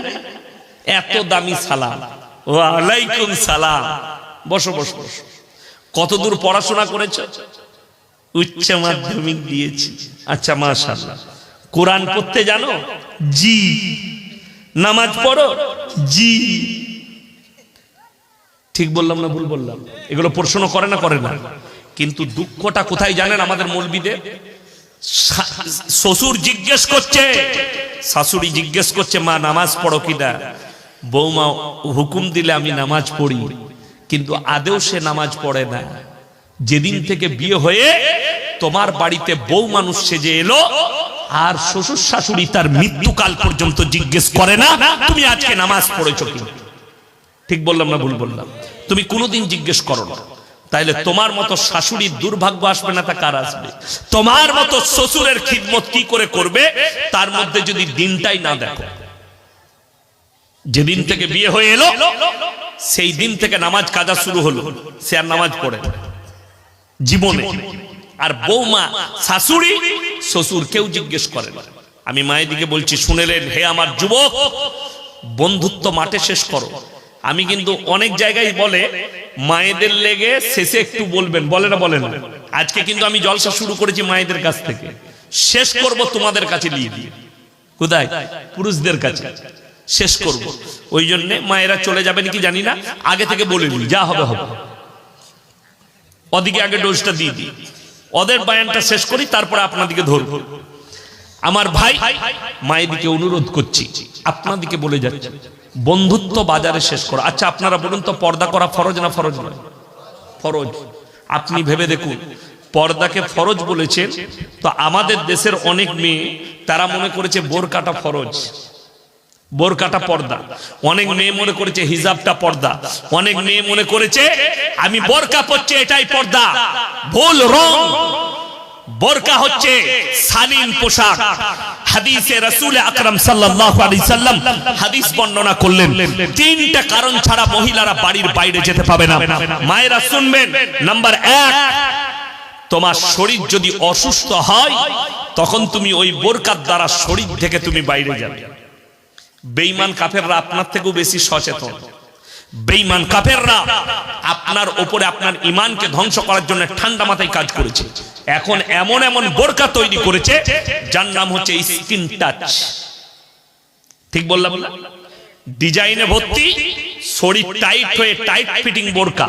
এত দামি সালাম, ওয়ালাইকুম সালাম। বসো বসো বসো। কতদূর পড়াশোনা করেছো? উচ্চ মাধ্যমিক দিয়েছি। আচ্ছা মাশাআল্লাহ। কোরআন পড়তে জানো? জি। নামাজ পড়ো? জি। ঠিক বললাম না ভুল বললাম? এগুলো প্রশ্ন করে না করে না? কিন্তু দুঃখটা কোথায় জানেন আমাদের মৌলবীদের? শ্বশুর জিজ্ঞেস করছে, শাশুড়ি জিজ্ঞেস করছে মা নামাজ পড়ো কিনা? বৌমা হুকুম দিলে আমি নামাজ পড়ি, কিন্তু আদেও সে নামাজ পড়ে না। যেদিন থেকে বিয়ে হয়ে তোমার বাড়িতে বউ মানুষ সেজে এলো, আর শ্বশুর শাশুড়ি তার মৃত্যুকাল পর্যন্ত জিজ্ঞেস করে না তুমি আজকে নামাজ পড়েছো কিনা। ঠিক বললাম না ভুল বললাম? তুমি কোনোদিন জিজ্ঞেস করো না। তাইলে তোমার মতো শাশুড়ির দুর্ভাগ্য আসবে না, তা কার আসবে? তোমার মতো শ্বশুরের খিদমত কি করে করবে, তার মধ্যে যদি দিনটাই না দেখো। যেদিন থেকে বিয়ে হয়ে এলো সেই দিন থেকে নামাজ কাজা শুরু হলো, সে আর নামাজ পড়ে জীবনে। আর বৌমা, শাশুড়ি, শ্বশুর কেউ জিজ্ঞেস করে না। আমি মায়ের দিকে বলছি, শুনেলেন? হে আমার যুবক, বন্ধুত্ব মাঠে শেষ করো, আমি কিন্তু অনেক জায়গায় বলে মায়েদের লেগে শেষে একটু বলবেন, বলে না বলেন? আজকে কিন্তু আমি জলসা শুরু করেছি মায়েদের কাছ থেকে, শেষ করব তোমাদের কাছে নিয়ে দিয়ে। কোথায়? পুরুষদের কাছে শেষ করব। ওই জন্য মায়েরা চলে যাবেন কি জানি না, আগে থেকে বলে দিই যা হবে হবে। ওদিকে আগে ডোজটা দিয়ে দিই, ওদের বয়ানটা শেষ করি, তারপরে আপনাদিকে ধরব। আমার ভাই মায়েদিকে অনুরোধ করছি, আপনাদিকে বলে যাচ্ছে বন্ধুত্ব বাজারে শেষ করো। আচ্ছা আপনারা বলুন তো, পর্দা করা ফরজ না ফরজ নয়? ফরজ। আপনি ভেবে দেখুন, পর্দাকে ফরজ বলেছেন, তো আমাদের দেশের অনেক মেয়ে তারা মনে করেছে বোরকাটা ফরজ, বোরকাটা পর্দা। অনেক মেয়ে মনে করেছে হিজাবটা পর্দা, অনেক মেয়ে মনে করেছে আমি বোরকা পরছি এটাই পর্দা। ভুল, রং। বোরকা হচ্ছে শালীন পোশাক। হাদিসে রাসূল আকরাম সাল্লাল্লাহু আলাইহি সাল্লাম হাদিস বর্ণনা করলেন, তিনটা কারণ ছাড়া মহিলারা বাড়ির বাইরে যেতে পাবে না। মায়েরা শুনবেন, নাম্বার 1, তোমার শরীর যদি অসুস্থ হয় তখন তুমি ওই বোরকার দ্বারা শরীর থেকে তুমি বাইরে যাবে। বেঈমান কাফেররা আপনার থেকেও বেশি সচেতন। বেঈমান কাফেররা আপনার উপরে আপনার ঈমানকে ধ্বংস করার জন্য ঠান্ডা মাথায় কাজ করেছে। এখন এমন এমন বোরকা তৈরি করেছে যার নাম হচ্ছে স্কিন টাচ। ঠিক বললাম না? ডিজাইনে ভর্তি, শরীর টাইট হয়ে টাইট ফিটিং বোরকা।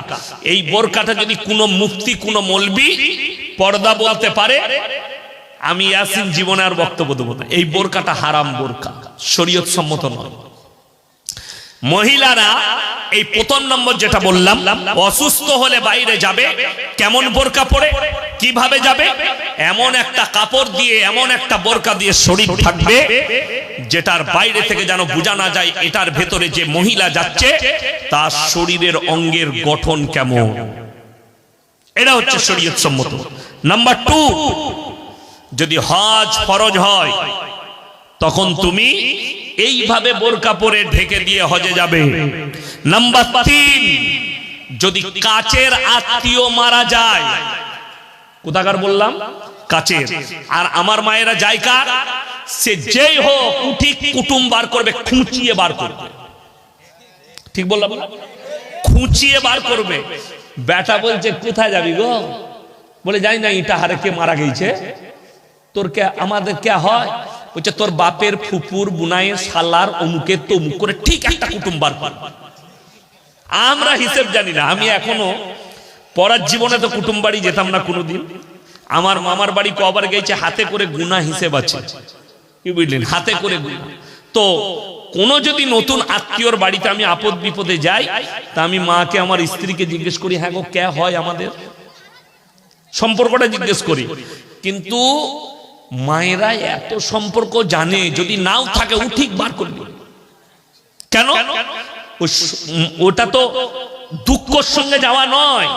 এই বোরকাটা যদি কোনো মুফতি, কোনো মৌলবি পর্দা বলতে পারে, আমি ইয়াসিন জীবনে আর বক্তব্য দেব না। এই বোরকাটা হারাম বোরকা, শরীয়ত সম্মত নয়। মহিলারা এই প্রথম নম্বর যেটা বললাম, অসুস্থ হলে বাইরে যাবে, কেমন বোরকা পরে, কিভাবে যাবে? এমন একটা কাপড় দিয়ে, এমন একটা বোরকা দিয়ে শরীর থাকবে যেটার বাইরে থেকে যেন বোঝা না যায় এটার ভেতরে যে মহিলা যাচ্ছে তার শরীরের অঙ্গের গঠন কেমন। এটা হচ্ছে শরীয়ত সম্মত। নাম্বার 2, যদি হজ ফরজ হয় তখন তুমি এইভাবে বোরকা পরে ঢেকে দিয়ে হজে যাবে। নাম্বার 3, যদি কাছের আত্মীয় মারা যায়, কোথাকার বললাম? কাছের। আর আমার মায়েরা যায় কার? সে যেই হোক উঠি কুটুম বার করবে, খুঁচিয়ে বার করবে। ঠিক বললাম? খুঁচিয়ে বার করবে। বেটা বলছে কোথায় যাবি গো? বলে যাই না, ইটা হারে কে মারা গেছে, তোর কে আমাদের কে হয়? বলছে তোর বাপের ফুপুর বুনাইয়ের শালার অমুকের তমুক করে ঠিক একটা কুটুম বার করবে। আমরা হিসেব জানি না। আমি এখনো পড়ার জীবনে তো কুটুম বাড়ি যেতাম না কোনোদিন। আমার মামার বাড়ি কবার গেছে হাতে করে গুনা হিসেব আছে, কি বুঝলেন? হাতে করে গুনা। তো কোনো যদি নতুন আত্মীয়র বাড়িতে আমি আপদ বিপদে যাই, তা আমি মাকে, আমার স্ত্রীকে জিজ্ঞেস করি, হ্যাঁ গো কে হয় আমাদের, সম্পর্কটা জিজ্ঞেস করি। কিন্তু মায়েরা এত সম্পর্ক জানে, যদি নাও থাকে ও ঠিক বার করবে। কেন? ওটা তো দুঃখের সঙ্গে যাওয়া নয়,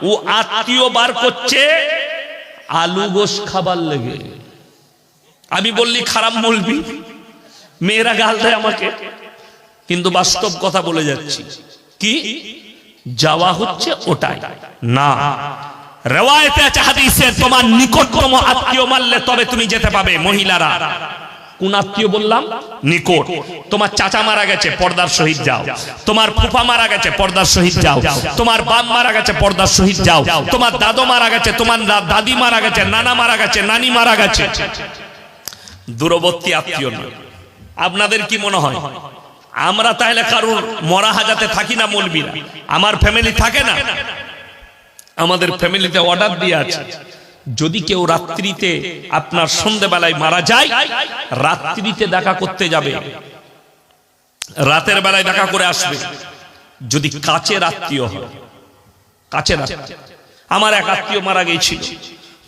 ও আত্মীয় বার করছে আলু গোশ খাবার লেগে। আমি বললি খারাপ বলবি, মেয়েরা গাল দেয় আমাকে, কিন্তু বাস্তব কথা বলে যাচ্ছি। কি যাওয়া হচ্ছে ওটাই না। রিওয়ায়েতে আছে হাদিসে, তোমার নিকটতম আত্মীয় মারলে তবে তুমি যেতে পাবে। মহিলারা কোন আত্মীয় বললাম? নিকট। তোমার চাচা মারা গেছে, পর্দার সহিত যাও। তোমার ফুফা মারা গেছে, পর্দার সহিত যাও। তোমার বাপ মারা গেছে, পর্দার সহিত যাও। তোমার দাদু মারা গেছে, তোমার দাদি মারা গেছে, নানা মারা গেছে, নানি মারা গেছে। দূরবর্তী আত্মীয় নয়। আপনাদের কি মনে হয় আমরা তাহলে কারুর মরা হাজাতে থাকি না? মৌলবীরা আমার ফ্যামিলি থাকে না? আমাদের ফ্যামিলিতে অর্ডার দিয়ে আছে, যদি কেউ রাত্রিতে আপনার সন্ধ্যেবেলায় মারা যায়, রাত্রিতে দেখা করতে যাবে, রাতের বেলায় দেখা করে আসবে। যদি কাছের আত্মীয় হয়, কাছের আত্মীয়। আমার এক আত্মীয় মারা গেছিল,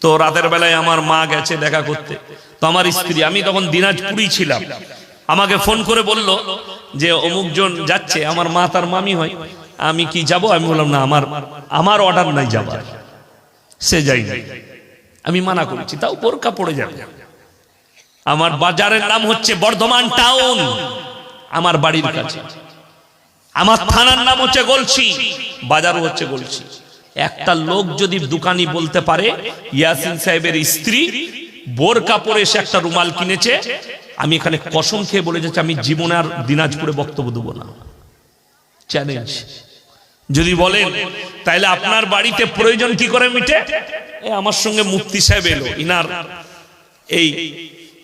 তো রাতের বেলায় আমার মা গেছে দেখা করতে। তো আমার স্ত্রী, আমি তখন দিনাজপুরেই ছিলাম, আমাকে ফোন করে বলল যে অমুক জন যাচ্ছে, আমার মা তার মামি হয়, আমি কি যাব? আমি বললাম না, আমার অর্ডার নাই যাবার, সে যাই না। আমি মানা করেছি, তাও বোরকা পড়ে যাবে। আমার বাজারের নাম হচ্ছে বর্ধমান টাউন, আমার বাড়ির কাছে। আমার থানার নাম হচ্ছে গলসি, বাজারও হচ্ছে গলসি। একটা লোক যদি দোকানি বলতে পারে ইয়াসিন সাহেবের স্ত্রী বোরকা পরে এসে একটা রুমাল কিনেছে, আমি এখানে কসম খেয়ে বলে যাচ্ছি, আমি জীবনে আর দিনাজপুরে বক্তব্য দেবো না। চ্যালেঞ্জ। যদি বলেন তাহলে আপনার বাড়িতে প্রয়োজন কি করে মিটে? আমার সঙ্গে মুফতি সাহেব এলো, ইনার এই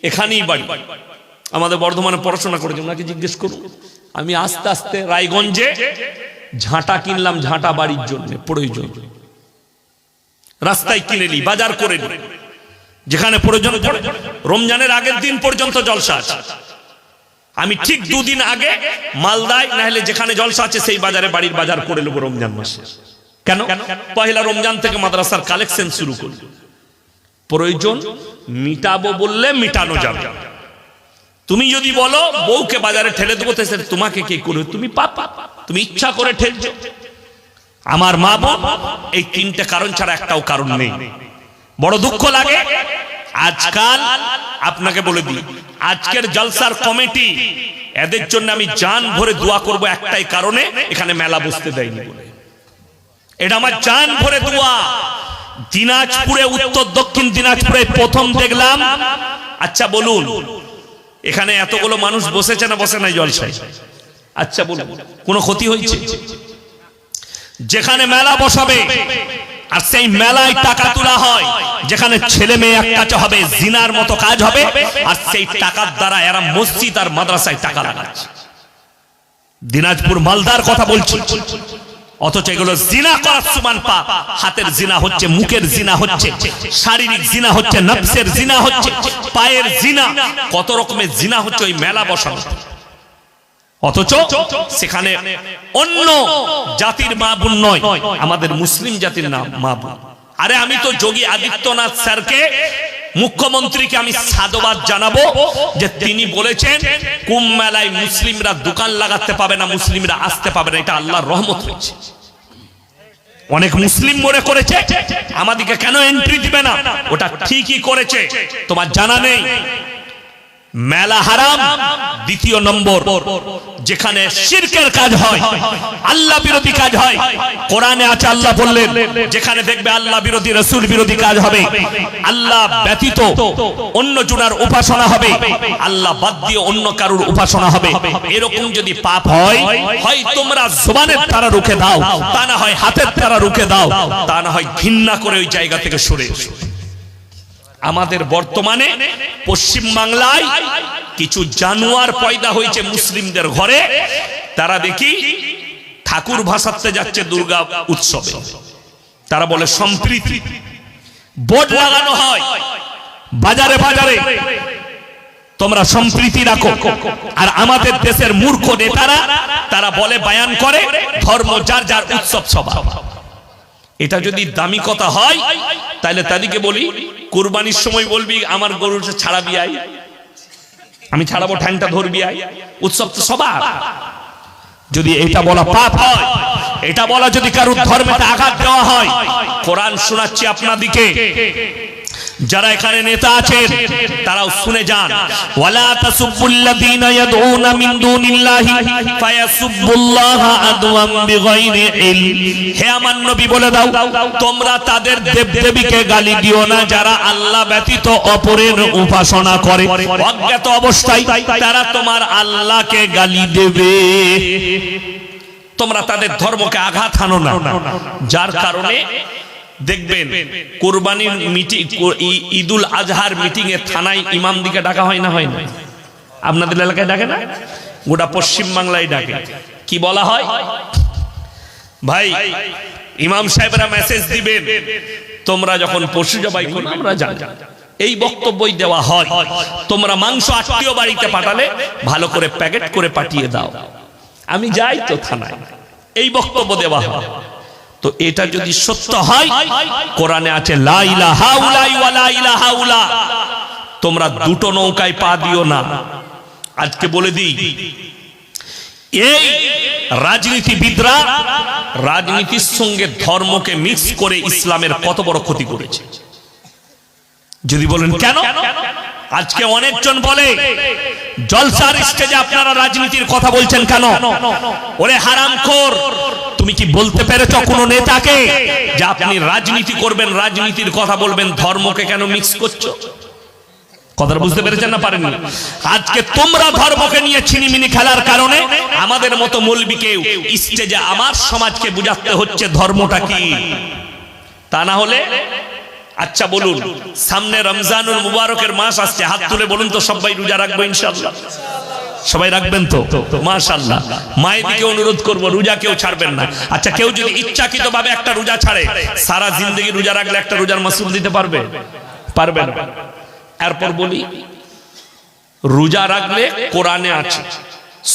এখানেই বাড়ি, আমাদের বর্ধমানে পড়াশোনা করেছে, ওনাকে জিজ্ঞেস করুন। আমি আস্তে আস্তে রায়গঞ্জে ঝাঁটা কিনলাম, ঝাঁটা বাড়ির জন্য প্রয়োজন, রাস্তায় কিনে নি, বাজার করে নি, যেখানে প্রয়োজন পড়ে। রমজানের আগের দিন পর্যন্ত জলসা আছে, আমি ঠিক 2 দিন আগে মালদায় না হলে যেখানে জলসা আছে সেই বাজারে বাড়ির বাজার করে নেবো রমজান মাসে। কেন? পয়লা রমজান থেকে মাদ্রাসার কালেকশন শুরু করি। প্রয়োজন মিটাবো বললে মিটানো যাবে। তুমি যদি বলো বউকে বাজারে ঠেলে দেবো, তোমাকে কে করে? তুমি পাপা, তুমি ইচ্ছা করে ঠেলছো। আমার মা বোন এই 3টে কারণ ছাড়া একটাও কারণ নেই। বড় দুঃখ লাগে। আজকাল আপনাকে বলে দিই, আজকের জলসার কমিটি এদের জন্য আমি জান ভরে দোয়া করব একটাই কারণে, এখানে মেলা বসতে দেয়নি বলে। এটা আমার জান ভরে দোয়া। দিনাজপুরে, উত্তর দক্ষিণ দিনাজপুরে প্রথম দেখলাম। আচ্ছা বলুন, এখানে এতগুলো মানুষ বসেছে না বসে নাই জলসায়? আচ্ছা বলুন, কোনো ক্ষতি হয়েছে? যেখানে মেলা বসাবে আর সেই মেলায় টাকা তোলা হয়, যেখানে ছেলে মেয়ে এক কাছে হবে, জিনার মতো কাজ হবে, আর সেই টাকার দ্বারা এরা মসজিদ আর মাদ্রাসায় টাকা লাগাচ্ছে। দিনাজপুর মালদার কথা বলছি, অথচ এগুলো জিনা করার সমান পাপ। হাতের জিনা হচ্ছে, মুখের জিনা হচ্ছে, শারীরিক জিনা হচ্ছে, নফসের জিনা হচ্ছে, পায়ের জিনা, কত রকমের জিনা হচ্ছে ওই মেলা বসানো। অথচ সেখানে অন্য জাতির মা বোন নয়, আমাদের মুসলিম জাতির নাম মা বোন। আরে আমি তো যোগী আদিত্যনাথ স্যারকে, মুখ্যমন্ত্রীকে আমি সাধুবাদ জানাবো যে তিনি বলেছেন কুম্ভ মেলায় মুসলিমরা দোকান লাগাতে পাবে না, মুসলিমরা আসতে পাবে না। এটা আল্লাহর রহমত হয়েছে। অনেক মুসলিম মনে করেছে আমাদেরকে কেন এন্ট্রি দিবে না, ওটা ঠিকই করেছে, তোমার জানা নেই। মেলা হারাম। দ্বিতীয় নম্বর, যেখানে শিরকের কাজ হয়, আল্লাহ বিরোধী কাজ হয়। কোরআনে আছে, আল্লাহ বললেন যেখানে দেখবে আল্লাহ বিরোধী, রাসূল বিরোধী কাজ হবে, আল্লাহ ব্যতীত অন্য জনার উপাসনা হবে, আল্লাহ বাদ দিয়ে অন্য কারুর উপাসনা হবে, এরকম যদি পাপ হয়, হয় তোমরা জবানের দ্বারা রুখে দাও, তা না হয় হাতের দ্বারা রুখে দাও, তা না হয় ঘৃণা করে ওই জায়গা থেকে সরে এসো। আমাদের বর্তমানে পশ্চিম বাংলায় কিছু জানোয়ার পয়দা হয়েছে মুসলিমদের ঘরে। তারা দেখি ঠাকুর ভাসাতে যাচ্ছে দুর্গা উৎসবে, তারা বলে সম্প্রীতি। বোর্ড লাগানো হয় বাজারে বাজারে, তোমরা সম্প্রীতি রাখো। আর আমাদের দেশের মূর্খ নেতারা তারা বলে, বয়ান করে ধর্ম যার যার উৎসব সভা। এটা যদি দামি কথা হয় তাহলে তাদেরকে বলি, কুরবানির সময় বলবি আমার গরুর ছাড়াবি আই, আমি ছাড়াবো, ঠ্যাংটা ধরবি আই, উৎসব তো সবার। যদি এটা বলা পাপ হয়, এটা বলা যদি কারুর ধর্মেতে আঘাত দেওয়া হয়, কোরআন শোনাচ্ছি আপনাদিকে, যারা এখানে নেতা আছেন তারাও শুনে যান। ওয়ালা তাসুবুল্লাযীনা ইয়াদউনা মিন দুনিল্লাহি ফায়াসুবুল্লাহা আদওয়াম বিগাইরি ইলম। হে আমার নবী বলে দাও, তোমরা তাদের দেবদেবীকে গালি দিও না যারা আল্লাহ ব্যতীত অপরের উপাসনা করে। অজ্ঞাত অবস্থায় তারা তোমার আল্লাহকে গালি দেবে। তোমরা তাদের ধর্মকে আঘাত হানো না। যার কারণে দেখবেন কুরবানির মিটিং, ঈদুল আজহার মিটিং এ থানায় ইমাম দিকে ডাকা হয় না? হয় না? আপনাদের এলাকায় ডাকে না? গোটা পশ্চিম বাংলায় ডাকে। কি বলা হয়? ভাই ইমাম সাহেবরা মেসেজ দিবেন, তোমরা যখন পশু জবাই করো আমরা জানি, এই বক্তব্যই দেওয়া হয়, তোমরা মাংস আত্মীয় বাড়িতে পাঠালে ভালো করে প্যাকেট করে পাঠিয়ে দাও। আমি যাই তো থানায়, এই বক্তব্য দেওয়া হয়। তো এটা যদি সত্য হয়, কোরআনে আছে লা ইলাহা ইল্লাল্লাহ ওয়া লা ইলাহা ইল্লা, তোমরা দুটো নৌকায় পা দিও না। আজকে বলে দিই, এই রাজনীতিবিদরা রাজনীতির সঙ্গে ধর্মকে মিক্স করে ইসলামের কত বড় ক্ষতি করেছে। যদি বলেন কেন, আজকে অনেকজন বলে জলসার স্টেজে আপনারা রাজনীতির কথা বলছেন কেন? ওরে হারামখোর, তুমি কি বলতে পেরেছ কোন নেতাকে যে আপনি রাজনীতি করবেন, রাজনীতির কথা বলবেন, ধর্মকে কেন মিক্স করছো? কথাটা বুঝতে পেরেছেন না পারেননি? আজকে তোমরা ধর্মকে নিয়ে ছিনিমিনি খেলার কারণে আমাদের মতো মৌলবীকে স্টেজে আমার সমাজকে বুঝাতে হচ্ছে ধর্মটা কি। তা না হলে আচ্ছা বলুন, সামনে রমজানুল মুবারকের মাস আসছে, হাত তুলে বলুন তো সবাই রোজা রাখবো ইনশাআল্লাহ? সবাই রাখবেন তো? মাশাআল্লাহ। মায়ের দিকে অনুরোধ করব, রোজা কেউ ছাড়বেন না। আচ্ছা, কেউ যদি ইচ্ছাকৃতভাবে একটা রোজা ছাড়ে, সারা জিন্দগি রোজা রাখলে একটা রোজার মাসুল দিতে পারবে? পারবে না। এরপর বলি, রোজা রাখলে কোরআনে আছে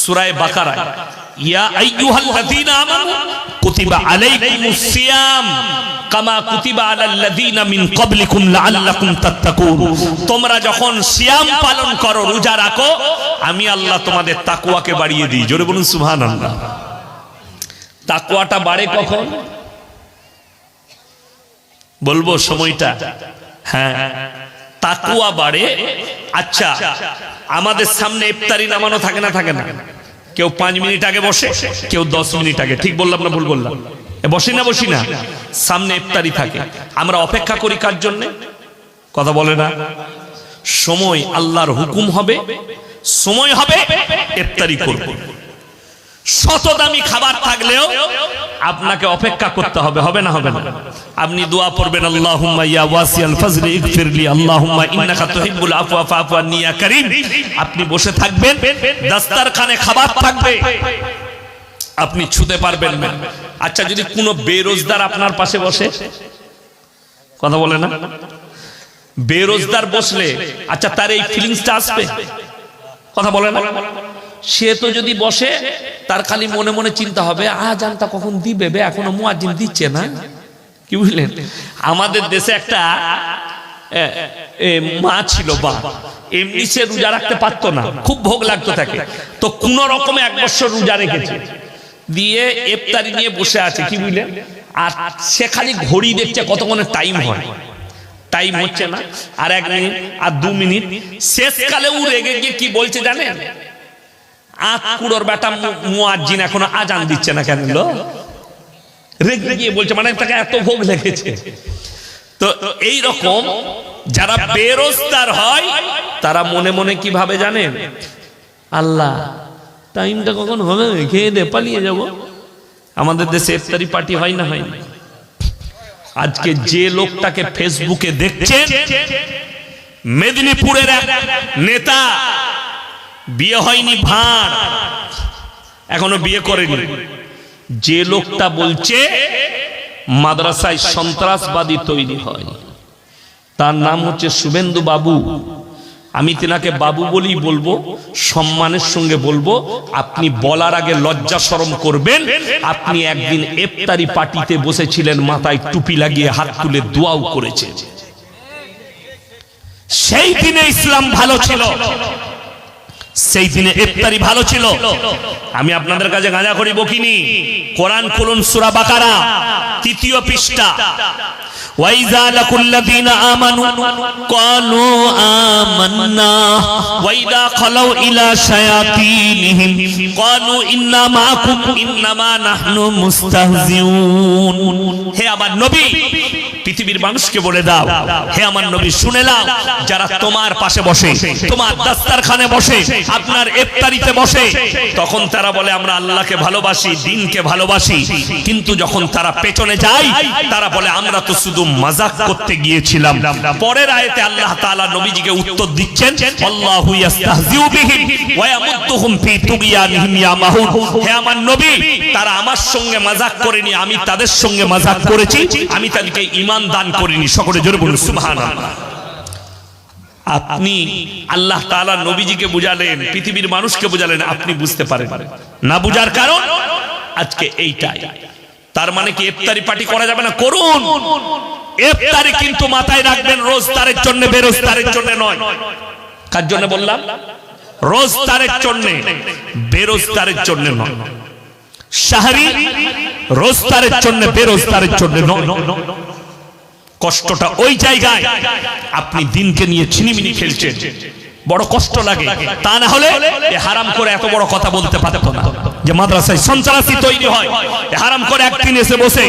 সূরা বাকারা, ইয়া আইয়ুহাল্লাযীনা আমানু কুতিবা আলাইকুমুস সিয়াম কামা কুতিবা আলাল্লাযীনা মিন ক্বাবলিকুম লাআল্লাকুম তাত্তাকুন। তোমরা যখন সিয়াম পালন করো, রোজা রাখো, আমি আল্লাহ তোমাদের তাকওয়াকে বাড়িয়ে দিই। জোরে বলুন সুবহানাল্লাহ। তাকওয়াটা বাড়ে কখন বলবো? সময়টা, হ্যাঁ, তাকওয়া বাড়ে। আচ্ছা, আমাদের সামনে ইফতারি নামানো থাকে না? থাকে না? কেউ 5 মিনিট আগে বসে, কেউ 10 মিনিট আগে। ঠিক বললাম না ভুল বললাম? বসি না বসি না? সামনে ইফতারি থাকে, আমরা অপেক্ষা করি কার জন্য? কথা বলে না? সময় আল্লাহর হুকুম হবে, সময় হবে, ইফতারি করব। শত দামি খাবার থাকলেও আপনাকে অপেক্ষা করতে হবে, হবে না? হবে না? আপনি দোয়া পড়বেন, আল্লাহুম্মা ইয়া ওয়াসিআল ফাজলি ইগফিরলি, আল্লাহুম্মা ইন্নাকা তুহিব্বুল আফওয়া ফাআফু আন্নি ইয়া কারীম। আপনি বসে থাকবেন, দস্তরখানে খাবার থাকবে, আপনি ছুতে পারবেন না। আচ্ছা, যদি কোনো বেরোজগার আপনার পাশে বসে, কথা বলে না? বেরোজগার বসলে আচ্ছা তার এই ফিলিংসটা আসবে? কথা বলে না? সে তো যদি বসে, তার খালি মনে মনে চিন্তা হবে, আজানটা কখন দিবে, এখনো মুয়াজ্জিন দিচ্ছে না। কি বুঝলেন? আমাদের দেশে একটা মা ছিল, বা এমনি সে রোজা রাখতে পারতো না, খুব ভোগ লাগতো তাকে, তো কোন রকমে 1 বছর রোজা রেখেছে, দিয়ে ইফতারি নিয়ে বসে আছে। কি বুঝলেন? আর সে খালি ঘড়ি দেখছে কতক্ষণে টাইম হয়, টাইম হচ্ছে না, আর 1 মিনিট আর 2 মিনিট। শেষকালে ও রেগে গিয়ে কি বলছে জানেন? কুড়োর বেটা মুয়াজ্জিন এখনো আজান দিচ্ছে না কেন? রেগে গিয়ে বলছে, মানে তাকে এত ভোগ লেগেছে। তো এই রকম যারা বেরোজগার হয়, তারা মনে মনে কি ভাবে জানেন? আল্লাহ, টাইমটা কখন হবে, খেয়ে দে পালিয়ে যাব। আমাদের দেশে ইফতারি পার্টি হয় না? হয় না? আজকে যে লোকটাকে ফেসবুকে দেখছেন, মেদিনীপুরের এক নেতা, বিয়ে হয়নি, ভাঁড়, এখনো বিয়ে করেনি, যে লোকটা বলছে মাদ্রাসায় সন্ত্রাসবাদী তৈরি হয়, তার নাম হচ্ছে শুভেন্দু বাবু। আমি তিনাকে বাবু বলি বলবো, সম্মানের সঙ্গে বলবো। আপনি বলার আগে লজ্জা শরম করবেন। আপনি একদিন ইফতারি পার্টিতে বসেছিলেন, মাথায় টুপি লাগিয়ে হাত তুলে দোয়াও করেছে। সেই দিনে ইসলাম ভালো ছিল, সেই দিনে ইফতারি ভালো ছিল। আমি আপনাদের কাছে গাঁজা করি বকিনি। কোরআন খুলুন, সূরা বাকারা 3য় পৃষ্ঠা। وَإِذَا لَقُوا الَّذِينَ آمَنُوا قَالُوا آمَنَّا وَإِذَا خَلَوْا إِلَى شَيَاطِينِهِمْ قَالُوا إِنَّا مَعَكُمْ إِنَّمَا نَحْنُ مُسْتَهْزِئُونَ। হে আমার নবী, পৃথিবীর মানুষকে বলে দাও, হে আমার নবী শুনে নাও, যারা তোমার পাশে বসে, তোমার দস্তরখানে বসে, আপনার ইফতারিতে বসে, তখন তারা বলে আমরা আল্লাহকে ভালোবাসি, দ্বীনকে ভালোবাসি, কিন্তু যখন তারা পেছনে যায়, তারা বলে আমরা তো শুধু মজাক করতে গিয়েছিলাম। পরের আয়াতে আল্লাহ তাআলা নবীজিকে উত্তর দিচ্ছেন, আল্লাহু ইস্তাহজিউ বিহিম ওয়া ইয়ামুদ্দুহুম ফি তুগয়ানিহিম ইয়ামাহুন। হে আমার নবী, তারা আমার সঙ্গে মজাক করেনি, আমি তাদের সঙ্গে মজাক করেছি, আমি তাদেরকে ঈমান দান করিনি। সকলে জোরে বলুন সুবহানাল্লাহ। আপনি আল্লাহ তাআলা নবীজিকে বুঝালেন, পৃথিবীর মানুষকে বুঝালেন, আপনি বুঝতে পারেন না। বুঝার কারণ আজকে এইটাই। তার মানে কি ইফতারি পার্টি করা যাবে না? করুন। ইফতারি কিন্তু মাথায় রাখবেন, রোজদারের জন্য, বেরোজদারের জন্য নয়। কার জন্য বললাম? রোজদারের জন্য, বেরোজদারের জন্য নয়। শাহরি রোজদারের জন্য, বেরোজদারের জন্য নয়। কষ্টটা ওই জায়গায়, আপনি দিনকে নিয়ে ছিনিমিনি খেলছেন, বড় কষ্ট লাগে। তা না হলে হারাম করে এত বড় কথা বলতে পারতো না যে মাদ্রাসায় সন্ত্রাসী তৈরি হয়। হারাম করে একদিন এসে বসে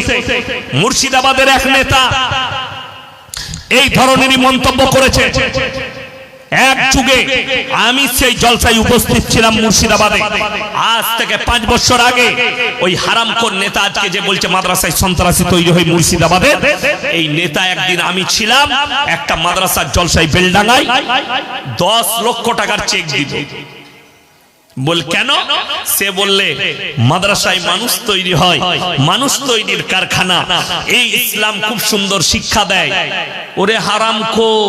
মুর্শিদাবাদের এক নেতা এই ধরনেরই মন্তব্য করেছে। এক যুগে আমি সেই জলসায় উপস্থিত ছিলাম মুর্শিদাবাদে। আজ থেকে 5 বছর আগে ওই হারামখোর নেতা আজকে যে বলছে মাদ্রাসায় সন্ত্রাসী তৈরি হয় মুর্শিদাবাদে, এই নেতা একদিন আমি ছিলাম একটা মাদ্রাসার জলসায় বেলডাঙ্গায় 10 লক্ষ টাকার চেক দিল। বল কেন? সে বললে মাদ্রাসায় মানুষ তৈরি হয়, মানুষ তৈরির কারখানা, এই ইসলাম খুব সুন্দর শিক্ষা দেয়। ওরে হারামখোর,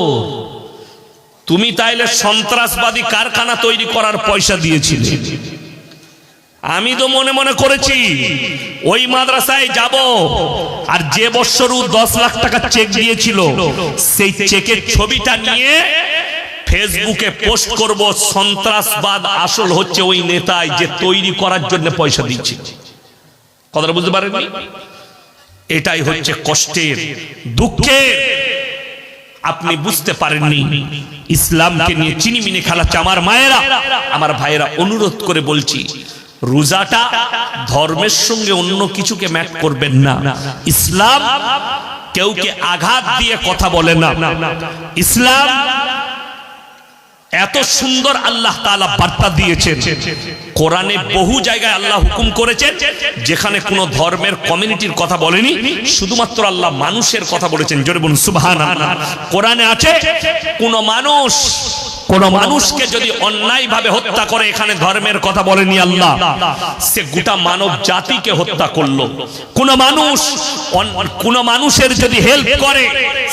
তুমি তাইলে সন্ত্রাসবাদী কারখানা তৈরি করার পয়সা দিয়েছিলে। আমি তো মনে মনে করেছি ওই মাদ্রাসায় যাব, আর যে বছরও 10 লাখ টাকা চেক দিয়েছিল সেই চেকের ছবিটা নিয়ে ফেসবুকে পোস্ট করব, সন্ত্রাসবাদ আসল হচ্ছে ওই নেতাই যে তৈরি করার জন্য পয়সা দিচ্ছে। কথাটা বুঝতে পারেননি? এটাই হচ্ছে কষ্টের, দুঃখের। আপনি বুঝতে পারেননি ইসলামকে নিয়ে চিনিমিনি খেলাচ্ছে। আমার মায়েরা, আমার ভাইয়েরা, অনুরোধ করে বলছি, রোজাটা ধর্মের সঙ্গে অন্য কিছুকে ম্যাচ করবেন না। ইসলাম কেউকে আঘাত দিয়ে কথা বলে না। ইসলাম এত সুন্দর আল্লাহ তাআলা বার্তা দিয়েছেন। কোরআনে বহু জায়গায় আল্লাহ হুকুম করেছেন যেখানে কোনো ধর্মের কমিউনিটির কথা বলেনি, শুধুমাত্র আল্লাহ মানুষের কথা বলেছেন। জোরে বলুন সুবহানাল্লাহ। কোরআনে আছে কোন মানুষকে যদি অন্যায় ভাবে হত্যা করে, এখানে ধর্মের কথা বলেনি আল্লাহ, সে গোটা মানব জাতিকে হত্যা করলো। কোন মানুষের যদি হেল্প করে,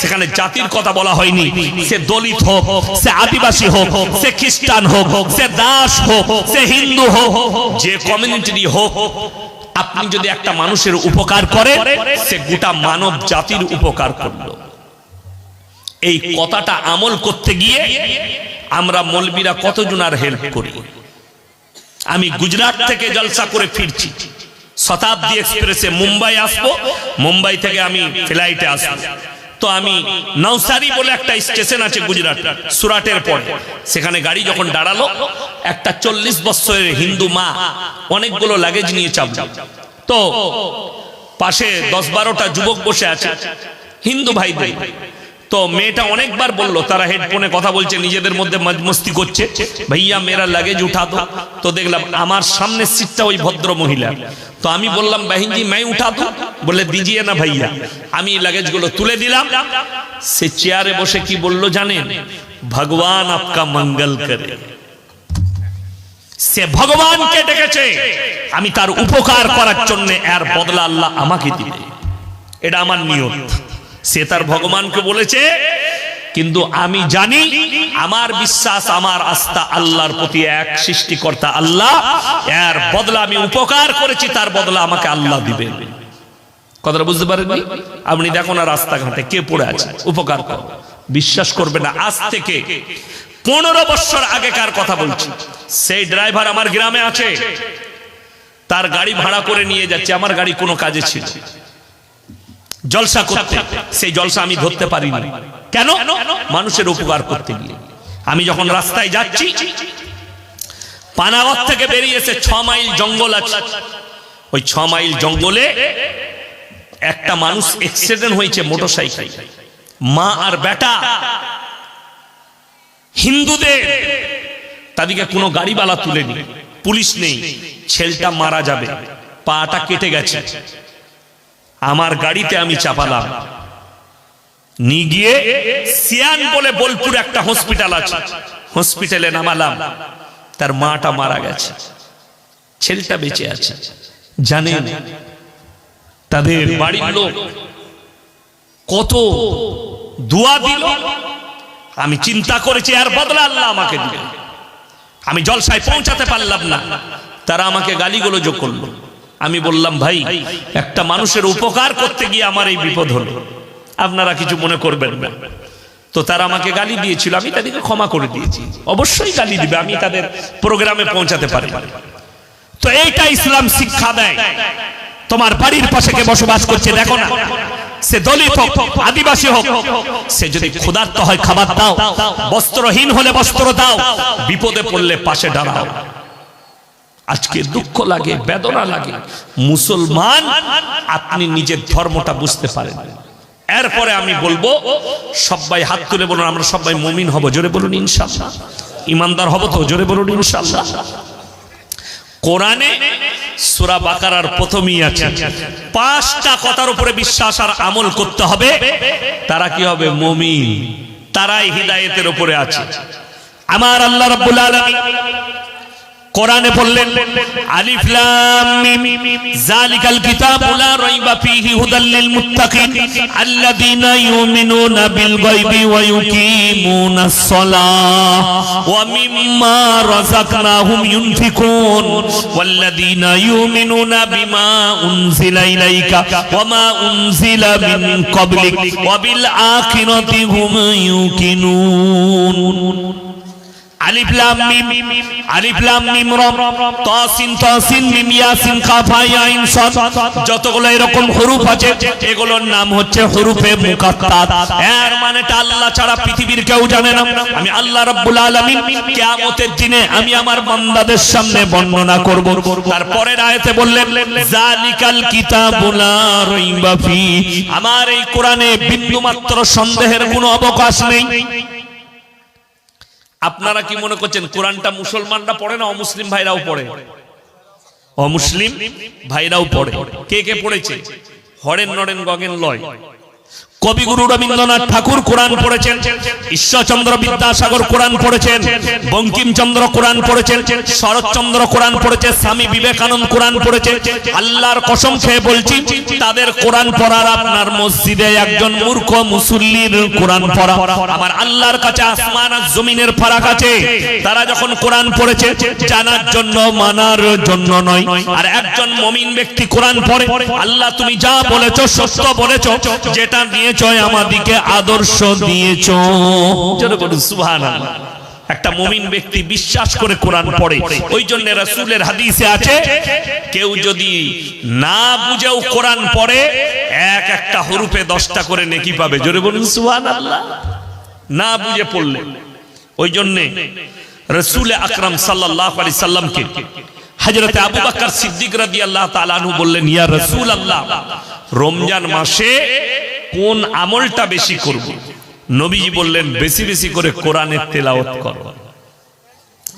সেখানে জাতির কথা বলা হয়নি। সে দলিত হোক, সে আদিবাসী হোক, সে খ্রিস্টান হোক, সে দাস হোক, সে হিন্দু হোক, যে কমিউনিটি হোক, আপনি যদি একটা মানুষের উপকার করে, সে গোটা মানব জাতির উপকার করলো। এই কথাটা আমল করতে গিয়ে আমরা মৌলবীরা কতজন আর হেল্প করি। আমি গুজরাট থেকে জলসা করে ফিরছি, শতাব্দী এক্সপ্রেসে মুম্বাই আসবো, মুম্বাই থেকে আমি ফ্লাইটে আসবো। তো আমি নওসারি বলে একটা স্টেশন আছে গুজরাট, সুরাটের পরে, সেখানে গাড়ি যখন দাঁড়ালো, একটা 40 বছরের হিন্দু মা অনেকগুলো লাগেজ নিয়ে চাপল। তো পাশে 10-12টা যুবক বসে আছে, হিন্দু ভাইদের। তো মেয়েটা অনেকবার বললো, তারা হেডফোনে কথা বলছে, নিজেদের মধ্যে মস্তি করছে, ভাইয়া মেরা লাগেজ উঠা দো। তো দেখলাম আমার সামনের সিটটা ওই ভদ্র মহিলা। তো আমি বললাম, বাহিন জি मैं उठा दूं? বলে দিজিয়ে না ভাইয়া। আমি লাগেজগুলো তুলে দিলাম। সে চেয়ারে বসে কি বললো জানেন? ভগবান আপকা মঙ্গল করে। সে ভগবানকে ডেকেছে, আমি তার উপকার করার জন্য, এর বদলা আল্লাহ আমাকে দিবে, এটা আমার নিয়ত। সে তার ভগবানকে বলেছে, কিন্তু আমি জানি, আমার বিশ্বাস, আমার আস্থা আল্লাহর প্রতি, এক সৃষ্টিকর্তা আল্লাহ, এর বদলা আমি উপকার করেছি, তার বদলা আমাকে আল্লাহ দিবেন। কথাটা বুঝতে পারেননি? আপনি দেখুন না রাস্তাঘাটে কে পড়ে আছে, উপকার কর, বিশ্বাস করবে না। আজ থেকে 15 বছর আগেকার কথা বলছি। সেই ড্রাইভার আমার গ্রামে আছে, তার গাড়ি ভাড়া করে নিয়ে যাচ্ছে, আমার গাড়ি কোনো কাজে ছিল জলসা করতে। সেই জলসা আমি ধরতে পারিনি। কেন? মানুষের উপকার করতে গিয়ে। আমি যখন রাস্তায় যাচ্ছি, পানাগড় থেকে বেরিয়েছে 6 মাইল জঙ্গল আছে, ওই 6 মাইল জঙ্গলে একটা মানুষ অ্যাক্সিডেন্ট হয়েছে মোটরসাইকেল, মা আর বেটা, হিন্দুদের। তাদেরকে কোনো গাড়িওয়ালা তুলেনি, পুলিশ নেই, ছেলেটা মারা যাবে, পাটা কেটে গেছে। আমার গাড়িতে আমি চাপালাম, নিয়ে গিয়ে সিয়ান বলে বোলপুর একটা হসপিটাল আছে, হসপিটালে নামালাম। তার মাটা মারা গেছে, ছেলেটা বেঁচে আছে। জানেন তাদের বাড়ির লোক কত দোয়া দিল। আমি চিন্তা করেছি আর বদলা আল্লাহ আমাকে দিবে। আমি জলসায় পৌঁছাতে পারলাম না, তারা আমাকে গালিগালাজ করলো। আমি বললাম, ভাই, একটা মানুষের উপকার করতে গিয়ে আমার এই বিপদ হলো, আপনারা কিছু মনে করবেন না। তো তারা আমাকে গালি দিয়েছিল, আমি তাদেরকে ক্ষমা করে দিয়েছি। অবশ্যই গালি দিবে, আমি তাদের প্রোগ্রামে পৌঁছাতে পারি। তো এইটা ইসলাম শিক্ষা দেয়। তোমার বাড়ির পাশে কে বসবাস করছে দেখো না, সে দলিত হোক, আদিবাসী হোক, সে যদি ক্ষুধার্ত হয় খাবার দাও, বস্ত্রহীন হলে বস্ত্র দাও, বিপদে পড়লে পাশে দাঁড়াও। আজকে দুঃখ লাগে, বেদনা লাগে, মুসলমান আপনি নিজের ধর্মটা বুঝতে পারেন, এরপরে আমি বলবো, সবাই হাত তুলে বলুন আমরা সবাই মুমিন হব, জোরে বলুন ইনশাআল্লাহ। ইমানদার হব তো, জোরে বলুন ইনশাআল্লাহ। কোরআনে সূরা বাকারার প্রথমেই আছে 5টা কথার উপরে বিশ্বাস আর আমল করতে হবে, তারা কি হবে? মুমিন, তারাই হিদায়াতের উপরে আছে। আমার আল্লাহ রাব্বুল আলামিন কোরআনে বললেন আলিফ লাম মিম যালিকাল কিতাবু লা রাইবা ফীহি হুদাল লিল মুত্তাকিন আল্লাযীনা ইউমিনুনা বিল গায়বি ওয়া ইউকিমুনাস সালাহ ওয়া মিম্মা রাযাকনাহুম ইউনফিকুন ওয়াল্লাযীনা ইউমিনুনা বিমা উনজিলা ইলাইকা ওয়া মা উনজিলা মিন ক্বাবলিক ওয়া বিল আখিরাতি হুম ইউকিনুন। আলিফ লাম মিম, আলিফ লাম মিম র, তাসিন তাসিন মিম ইয়াসিন কাফ হা ইয়া আইন সাদ, যতগুলো এরকম হরফ আছে এগুলোর নাম হচ্ছে হরফে মুকাত্তাত। এর মানেটা আল্লাহ ছাড়া পৃথিবীর কেউ জানে না। আমি আল্লাহ রাব্বুল আলামিন কিয়ামতের দিনে আমি আমার বান্দাদের সামনে বর্ণনা করব। তারপরের আয়াতে বললেন যালিকাল কিতাবু লা রাইবা ফি, আমার এই কোরআনে বিন্দুমাত্র সন্দেহের কোনো অবকাশ নেই। আপনারা কি মনে করছেন কোরআনটা মুসলমানরা পড়ে না অমুসলিম ভাইরাও পড়ে? অমুসলিম ভাইরাও পড়ে। কে কে পড়েছে? হরেন নরেন গগেন লয়। কবিগুরু রবীন্দ্রনাথ ঠাকুর কোরআন পড়েছেন, ঈশ্বরচন্দ্র বিদ্যাসাগর কোরআন পড়েছেন, বঙ্কিমচন্দ্র কোরআন পড়েছেন, শরৎচন্দ্র কোরআন পড়েছে, স্বামী বিবেকানন্দ কোরআন পড়েছে। আল্লাহর কসম খেয়ে বলছি, তাদের কোরআন পড়ার আপনার মসজিদে একজন মূর্খ মুসল্লির কোরআন পড়া আমার আল্লাহর কাছে আসমান আর জমিনের ফারাক আছে। তারা যখন কোরআন পড়েছে জানার জন্য, মানার জন্য নয়। আর একজন মুমিন ব্যক্তি কোরআন পড়ে, আল্লাহ তুমি যা বলেছো সত্য বলেছো, যেটা নিয়ে আমাদিকে আদর্শ দিয়েছ, সুবহানাল্লাহ। একটা মুমিন ব্যক্তি বিশ্বাস করে কোরআন পড়ে। ওই জন্য রাসূলের হাদিসে আছে, কেউ যদি না বুঝেও কোরআন পড়ে এক একটা হরফে 10টা করে নেকি পাবে, জোরে বলুন সুবহানাল্লাহ। না বুঝে পড়লে। ওই জন্য রাসূল আকরাম সাল্লাল্লাহু আলাইহি সাল্লামকে হযরত আবু বকর সিদ্দিক রাদিয়াল্লাহু তাআলা আনহু বললেন, ইয়া রাসূলুল্লাহ, রমজান মাসে কোন আমলটা বেশি করব? নবীজি বললেন, বেশি বেশি করে কোরআনের তেলাওয়াত করো,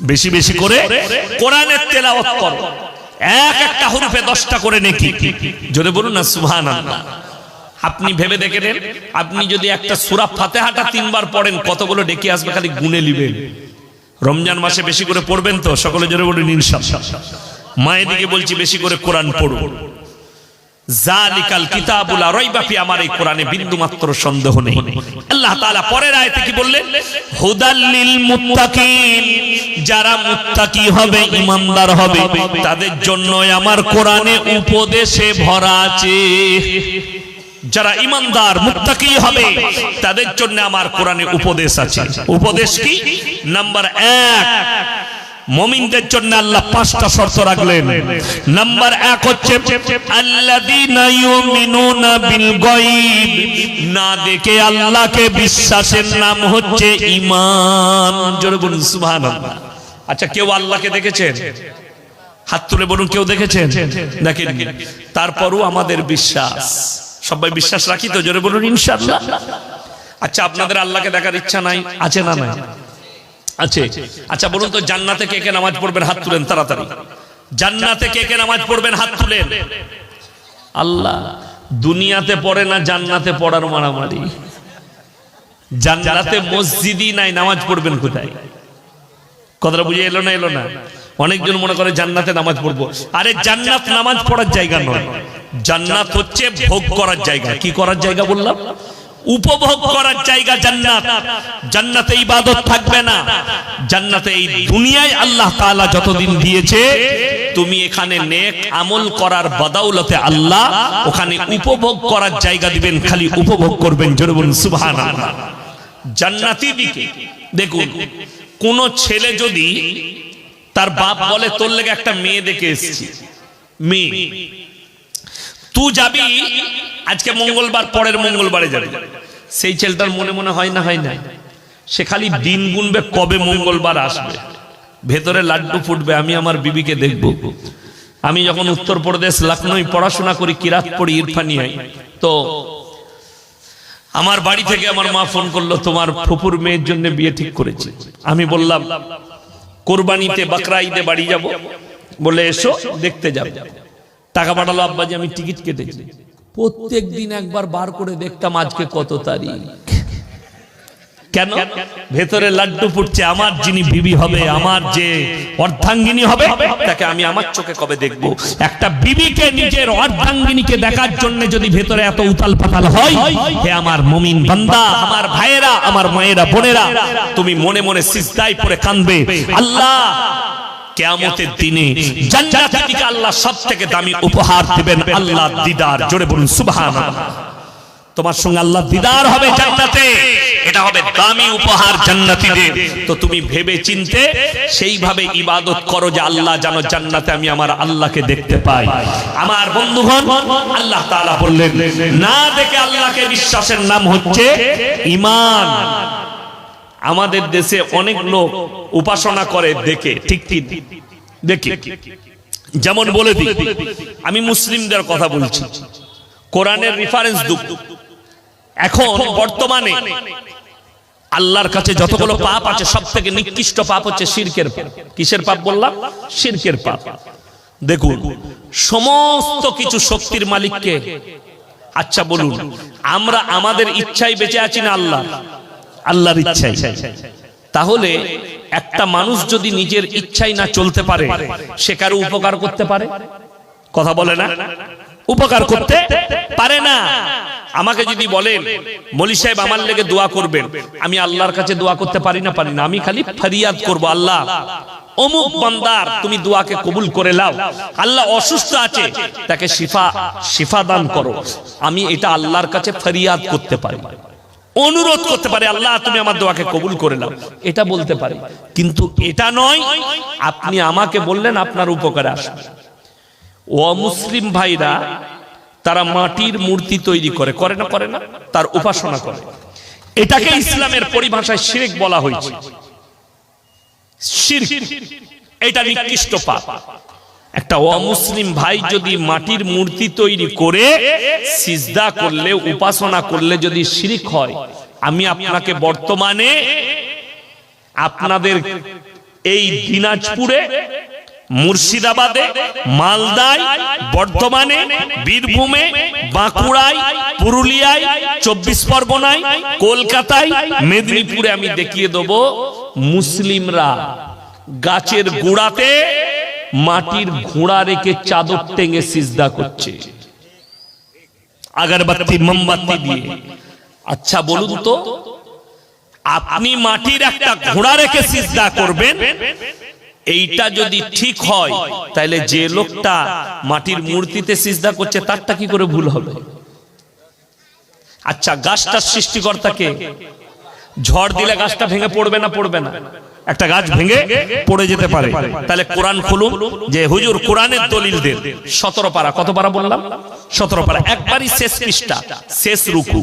বেশি বেশি করে কোরআনের তেলাওয়াত করো। এক একটা হরফে 10টা করে নেকি, জোরে বলুন না সুবহানাল্লাহ। আপনি ভেবে দেখেন, আপনি যদি একটা সূরা ফাতিহাটা 3 বার পড়েন কতগুলো ডেকে আসবে, খালি গুনে নেবেন। রমজান মাসে বেশি করে পড়বেন তো? সকলে জোরে বলুন ইনশাআল্লাহ। মায়ের দিকে বলছি বেশি করে কোরআন পড়ুন। যালিকাল কিতাবু লা রাইবা ফি, আমার এই কোরআনে বিন্দুমাত্র সন্দেহ নেই। আল্লাহ তাআলা পরের আয়াতে কি বললেন? হুদাল লিল মুত্তাকিন, যারা মুত্তাকি হবে, ঈমানদার হবে, তাদের জন্য আমার কোরআনে উপদেশে ভরা আছে। যারা ঈমানদার মুত্তাকি হবে তাদের জন্য আমার কোরআনে উপদেশ আছে। উপদেশ কি? নাম্বার 1, মুমিনদের জন্য আল্লাহ 5টা শর্ত রাখলেন। নাম্বার 1 হচ্ছে আল্লাযীনা ইউমিনুনা বিল গায়ব, না দেখে আল্লাহকে বিশ্বাসের নাম হচ্ছে ঈমান, জোরে বলুন সুবহানাল্লাহ। আচ্ছা, কেউ আল্লাহকে দেখেছেন? হাত তুলে বলুন, কেউ দেখেছেন? দেখেন। তারপরও আমাদের বিশ্বাস, সবাই বিশ্বাস রাখি তো? জোরে বলুন ইনশাআল্লাহ। আচ্ছা, আপনাদের আল্লাহকে দেখার ইচ্ছা নাই? আছে না নাই? আছে। আচ্ছা বলুন তো, জান্নাতে কে কে নামাজ পড়বেন? হাত তুলেন তাড়াতাড়ি। জান্নাতে কে কে নামাজ পড়বেন? হাত তুলেন। আল্লাহ দুনিয়াতে পড়ে না, জান্নাতে পড়ার মারামারি। জান্নাতে মসজিদই নাই, নামাজ পড়বেন কোথায়? কথাটা বুঝে এলো না? এলো না? অনেকজন মনে করে জান্নাতে নামাজ পড়বো। আরে জান্নাত নামাজ পড়ার জায়গা নয়, জান্নাত হচ্ছে ভোগ করার জায়গা। কি করার জায়গা বললাম? উপভোগ করার জায়গা জান্নাত। জান্নাতে ইবাদত থাকবে না। জান্নাতে এই দুনিয়ায় আল্লাহ তাআলা যতদিন দিয়েছে, তুমি এখানে নেক আমল করার বদৌলতে আল্লাহ ওখানে উপভোগ করার জায়গা দিবেন, খালি উপভোগ করবেন। জোরে বলুন সুবহানাল্লাহ। জান্নাতি দিকে দেখুন, কোন ছেলে যদি তার বাপ বলে, তোর লেগে একটা মেয়ে দেখে এসেছি, মেয়ে, তুই যাবি আজকে মঙ্গলবার, পরের মঙ্গলবারে যাবি। সেই ছেলেটার মনে মনে হয় না, হয় না? সে খালি দিন গুনবে কবে মঙ্গলবার আসবে, ভেতরে লাড্ডু ফুটবে, আমি আমার বিবিকে দেখব। আমি যখন উত্তরপ্রদেশ লখনৌ পড়াশোনা করি, কিরাত পড়ি ইরফানিয়ায়, তো আমার বাড়ি থেকে আমার মা ফোন করলো, তোমার ফুপুর মেয়ের জন্য বিয়ে ঠিক করেছে। আমি বললাম কোরবানিতে বকরা ঈদে বাড়ি যাব, বলে এসো দেখতে যাব। টাকা পাঠালো আব্বাজি, আমি টিকিট কেটেছি। প্রত্যেক দিন একবার বার করে দেখতাম আজকে কত তারিখ। কেন? ভেতরে লাড্ডু ফুটছে, আমার যিনি বিবি হবে, আমার যে অর্ধাঙ্গিনী হবে, তাকে আমি আমার চোখে কবে দেখব। একটা বিবিকে, নিজের অর্ধাঙ্গিনীকে দেখার জন্য যদি ভেতরে এত উতাল পাতাল হয়, হে আমার মুমিন বান্দা, আমার ভাইয়েরা, আমার মায়েরা, বোনেরা, তুমি মনে মনে সিজদায় পড়ে কাঁদবে। আল্লাহ কিয়ামতের দিনে জান্নাতে দিকে আল্লাহ সবথেকে দামি উপহার দিবেন, আল্লাহর দিদার। জোরে বলুন সুবহানাল্লাহ। তোমার সঙ্গে আল্লাহ দিদার হবে জান্নাতে, এটা হবে দামি উপহার জান্নাতীদের। তো তুমি ভেবে চিন্তে সেইভাবে ইবাদত করো যে আল্লাহ জানো জান্নাতে আমি আমার আল্লাহকে দেখতে পাই। আমার বন্ধুগণ, আল্লাহ তাআলা বললেন না দেখে আল্লাহকে বিশ্বাসের নাম হচ্ছে ঈমান। আমাদের দেশে অনেক লোক উপাসনা করে দেখে, ঠিক ঠিক দেখে। যেমন বলে দিই, আমি মুসলিমদের কথা বলছি, কোরআনের রেফারেন্স দেব। এখন বর্তমানে আল্লাহর কাছে যতগুলো পাপ আছে সবথেকে নিকৃষ্ট পাপ হচ্ছে শিরকের পাপ। কিসের পাপ বললাম? শিরকের পাপ। দেখুন, সমস্ত কিছু শক্তির মালিককে। আচ্ছা বলুন, আমরা আমাদের ইচ্ছায় বেঁচে আছি না আল্লাহ? আল্লাহর ইচ্ছায়। তাহলে একটা মানুষ যদি নিজের ইচ্ছায় না চলতে পারে, সে কারো উপকার করতে পারে? কথা বলে না? উপকার করতে পারে না। আমাকে যদি বলেন মৌলী সাহেব আমার লেগে দোয়া করবেন, আমি আল্লাহর কাছে দোয়া করতে পারি না? পারি না। আমি খালি ফরিয়াদ করব, আল্লাহ অমুক বান্দার তুমি দোয়াকে কবুল করে নাও। আল্লাহ অসুস্থ আছে, তাকে শিফা দান করো। আমি এটা আল্লাহর কাছে ফরিয়াদ করতে পারি, অনুরোধ করতে পারি, আল্লাহ তুমি আমার দোয়াকে কবুল করে নাও, এটা বলতে পারি। কিন্তু এটা নয় আপনি আমাকে বললেন আপনার উপকারে আসবে। অমুসলিম ভাইরা তারা মাটির মূর্তি তৈরি করে, করে না? করে না? তার উপাসনা করে। এটাকে ইসলামের পরিভাষায় শিরক বলা হয়েছে। শিরক, এটা নিকৃষ্ট পাপ। একটা অমুসলিম ভাই যদি মাটির মূর্তি তৈরি করে সিজদা করলে, উপাসনা করলে যদি শিরক হয়, আমি আপনাকে বর্তমানে আপনাদের এই দিনাজপুরে, মুর্শিদাবাদে, মালদায়, বর্ধমানে, বীরভূমে, বাঁকুড়ায়, পুরুলিয়ায়, 24 পরগনায়, কলকাতায়, মেদিনীপুরে আমি দেখিয়ে দেব মুসলিমরা গাছের গোড়াতে মাটির ঘোড়া রেখে চাদর টেঙে সিজদা করছে, আগরবাতি মোমবাতি দিয়ে। আচ্ছা বলুন তো, আপনি মাটির একটা ঘোড়া রেখে সিজদা করবেন, এইটা যদি ঠিক হয়, তাহলে যে লোকটা মাটির মূর্তিতে সিজদা করছে তারটা কি করে ভুল হবে? আচ্ছা, গাছটার সৃষ্টিকর্তাকে, ঝড় দিলে গাছটা ভেঙে পড়বে না? পড়বে না। একটা গাছ ভেঙে পড়ে যেতে পারে। তাহলে কোরআন খুলুন, যে হুজুর কোরআনের দলিল দেন। 17 পারা, কত পারা বললাম? 17 পারা, একবারই শেষ পৃষ্ঠা, শেষ রুকু।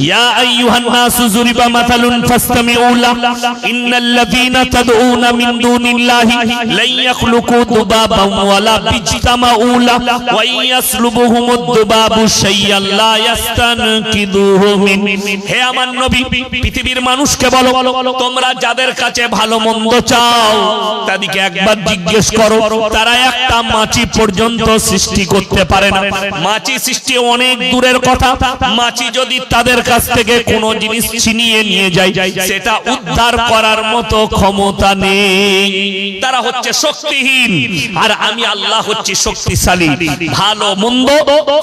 ইয়া আইয়ুহান নাসু যুরিবা মাসালুন ফাসতামিউ লাহু ইন্নাল্লাযীনা তাদউনা মিন দুনিল্লাহি লা ইয়াখলুকু দুবাবান ওয়ালা বিজতামাউ লাহু ওয়া ইয়াসলুবুহুমুদ দুবাবু শাইয়ান লা ইয়াস্তানকিদুহু মিন। হে আমার নবী, পৃথিবীর মানুষকে বলো, তোমরা যাদের কাছে ভালো মন্দ চাও তাদেরকে একবার জিজ্ঞেস করো, তারা একটা মাছি পর্যন্ত সৃষ্টি করতে পারে না। মাছি সৃষ্টি অনেক দূরের কথা, মাছি যদি তাদের কাছ থেকে কোনো জিনিস ছিনিয়ে নিয়ে যায়, সেটা উদ্ধার করার মতো ক্ষমতা নেই। তারা হচ্ছে শক্তিহীন, আর আমি আল্লাহ হচ্ছি শক্তিশালী। ভালো মন্দ,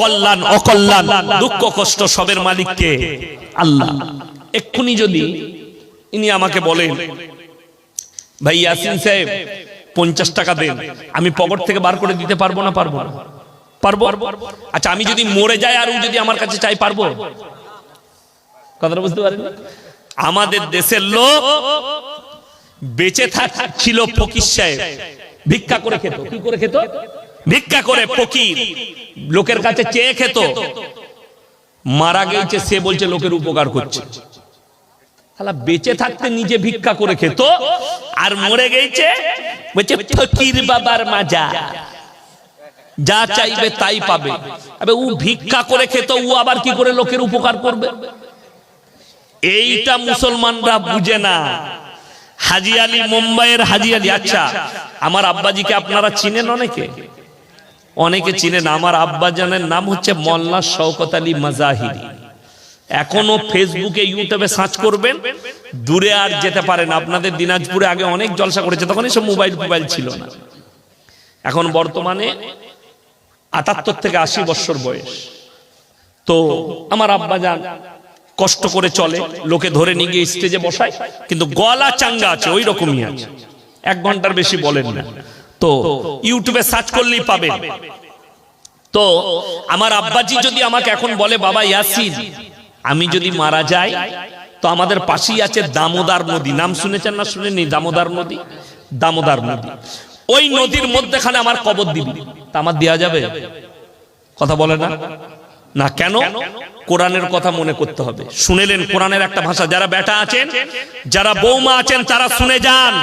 কল্যাণ অকল্যাণ, দুঃখ কষ্ট সবের মালিককে আল্লাহ। এক্ষুনি যদি ইনি আমাকে বলেন, ভাই ইয়াসিন সাহেব 50 টাকা দেন, আমি পকেট থেকে বার করে দিতে পারবো না? পারবো না? পারবো। আচ্ছা, আমি যদি মরে যাই আর ও যদি আমার কাছে চাই, পারবো? কথাটা বুঝতে পারেন? আমাদের দেশের লোক বেঁচে ছিল ফকির সাহেব, ভিক্ষা করে খেত। কি করে খেত? ভিক্ষা করে। ফকির লোকের কাছে চেয়ে খেত। মারা গেছে, সে বলছে লোকের উপকার করছে। বেঁচে থাকতে নিজে ভিক্ষা করে খেত, আর মরে গেছে বলছে ফকির বাবার মাজা, যা চাইবে তাই পাবে। আবে ও ভিক্ষা করে খেত, ও আবার কি করে লোকের উপকার করবে? এইটা মুসলমানরা বুঝে না। হাজি আলী, মুম্বাইয়ের হাজি আলী। আচ্ছা, আমার আব্বাজিকে আপনারা চিনেন? অনেকে চিনেন। আমার আব্বাজানের নাম হচ্ছে মোল্লা শওকত আলী মাজাহিরি। এখনো ফেসবুকে, ইউটিউবে সার্চ করবেন, দূরে আর যেতে পারেন। আপনাদের দিনাজপুরে আগে অনেক জলসা করেছে, তখন এসব মোবাইল ছিল না। এখন বর্তমানে ৭৮ থেকে ৮০ বছর বয়স। তো আমার আব্বাজান কষ্ট করে চলে, লোকে ধরে নিয়ে গিয়ে স্টেজে বসায়, কিন্তু গলা চাঙ্গা আছে, ওই রকমই আছে। 1 ঘন্টার বেশি বলেন না। তো ইউটিউবে সার্চ করলেই পাবেন। তো আমার আব্বাজি যদি আমাকে এখন বলে, বাবা ইয়াসিন, আমি যদি মারা যাই, তো আমাদের পাশেই আছে দামোদর নদী। নাম শুনেছেন না শুনেননি? দামোদর নদী। দামোদর নদী, ওই নদীর মধ্যেখানে আমার কবর দিবি। তা আমার দেয়া যাবে? কথা বলে না। না কেন? কোরআনের কথা মনে করতে হবে। শুনেলেন কোরআনের একটা ভাষা। যারা বেটা আছেন, যারা বৌমা আছেন, তারা শুনে যান।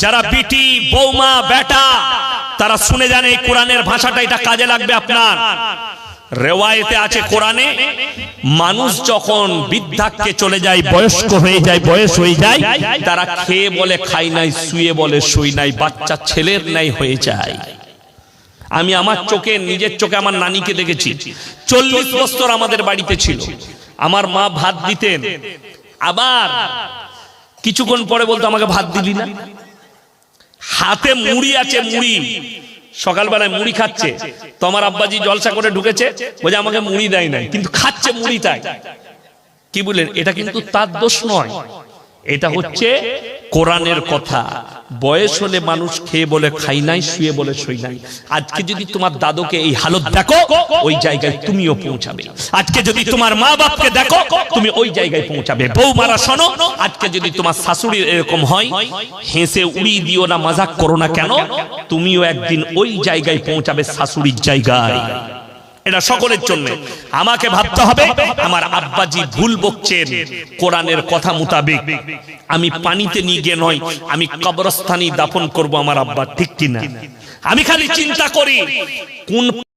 যারা বিটি, বৌমা, বেটা, তারা শুনে যান। এই কোরআনের ভাষাটা, এটা কাজে লাগবে আপনার। রেওয়ায়েতে আছে কোরআনে, মানুষ যখন বৃদ্ধাক্যে চলে যায়, বয়স্ক হয়ে যায়, বয়স হয়ে যায়, তারা খেয়ে বলে খাই নাই, শুয়ে বলে শুই নাই, বাচ্চা ছেলের নাই হয়ে যায়। আমি আমার চোখে, নিজের চোখে আমার নানিকে দেখেছি। 40 বছর আমাদের বাড়িতে ছিল। আমার মা ভাত দিতেন, আবার কিছুক্ষণ পরে বলতো, আমাকে ভাত দিলি না। হাতে মুড়ি আছে, মুড়ি, সকালবেলায় মুড়ি খাচ্ছে। তো আমার আব্বাজি জলসা করে ঢুকেছে, বলে আমাকে মুড়ি দেয় নাই, কিন্তু খাচ্ছে মুড়িটাই। কি বলেন? এটা কিন্তু তার দোষ নয়, এটা হচ্ছে কোরআনের কথা। বয়স হলে মানুষ খেয়ে বলে খাই নাই, শুয়ে বলে শুই নাই। আজকে যদি তোমার দাদুকে এই হালত দেখো, ওই জায়গায় তুমিও পৌঁছাবে। আজকে যদি তোমার মা বাপকে দেখো, তুমি ওই জায়গায় পৌঁছাবে। বৌমারা শোনো, আজকে যদি তোমার শাশুড়ির এরকম হয়, হেসে উড়িয়ে দিও না, মজাক করো না। কেন? তুমিও একদিন ওই জায়গায় পৌঁছাবে, শাশুড়ির জায়গায়। এটা সকলের জন্য আমাকে ভাবতে হবে। আমার আব্বাজি ভুল বকছেন কোরআনের কথা মোতাবেক। আমি পানিতে নিয়ে গিয়ে নয়, আমি কবরস্থানে দাফন করব আমার আব্বা, ঠিক কিনা? আমি খালি চিন্তা করি কোন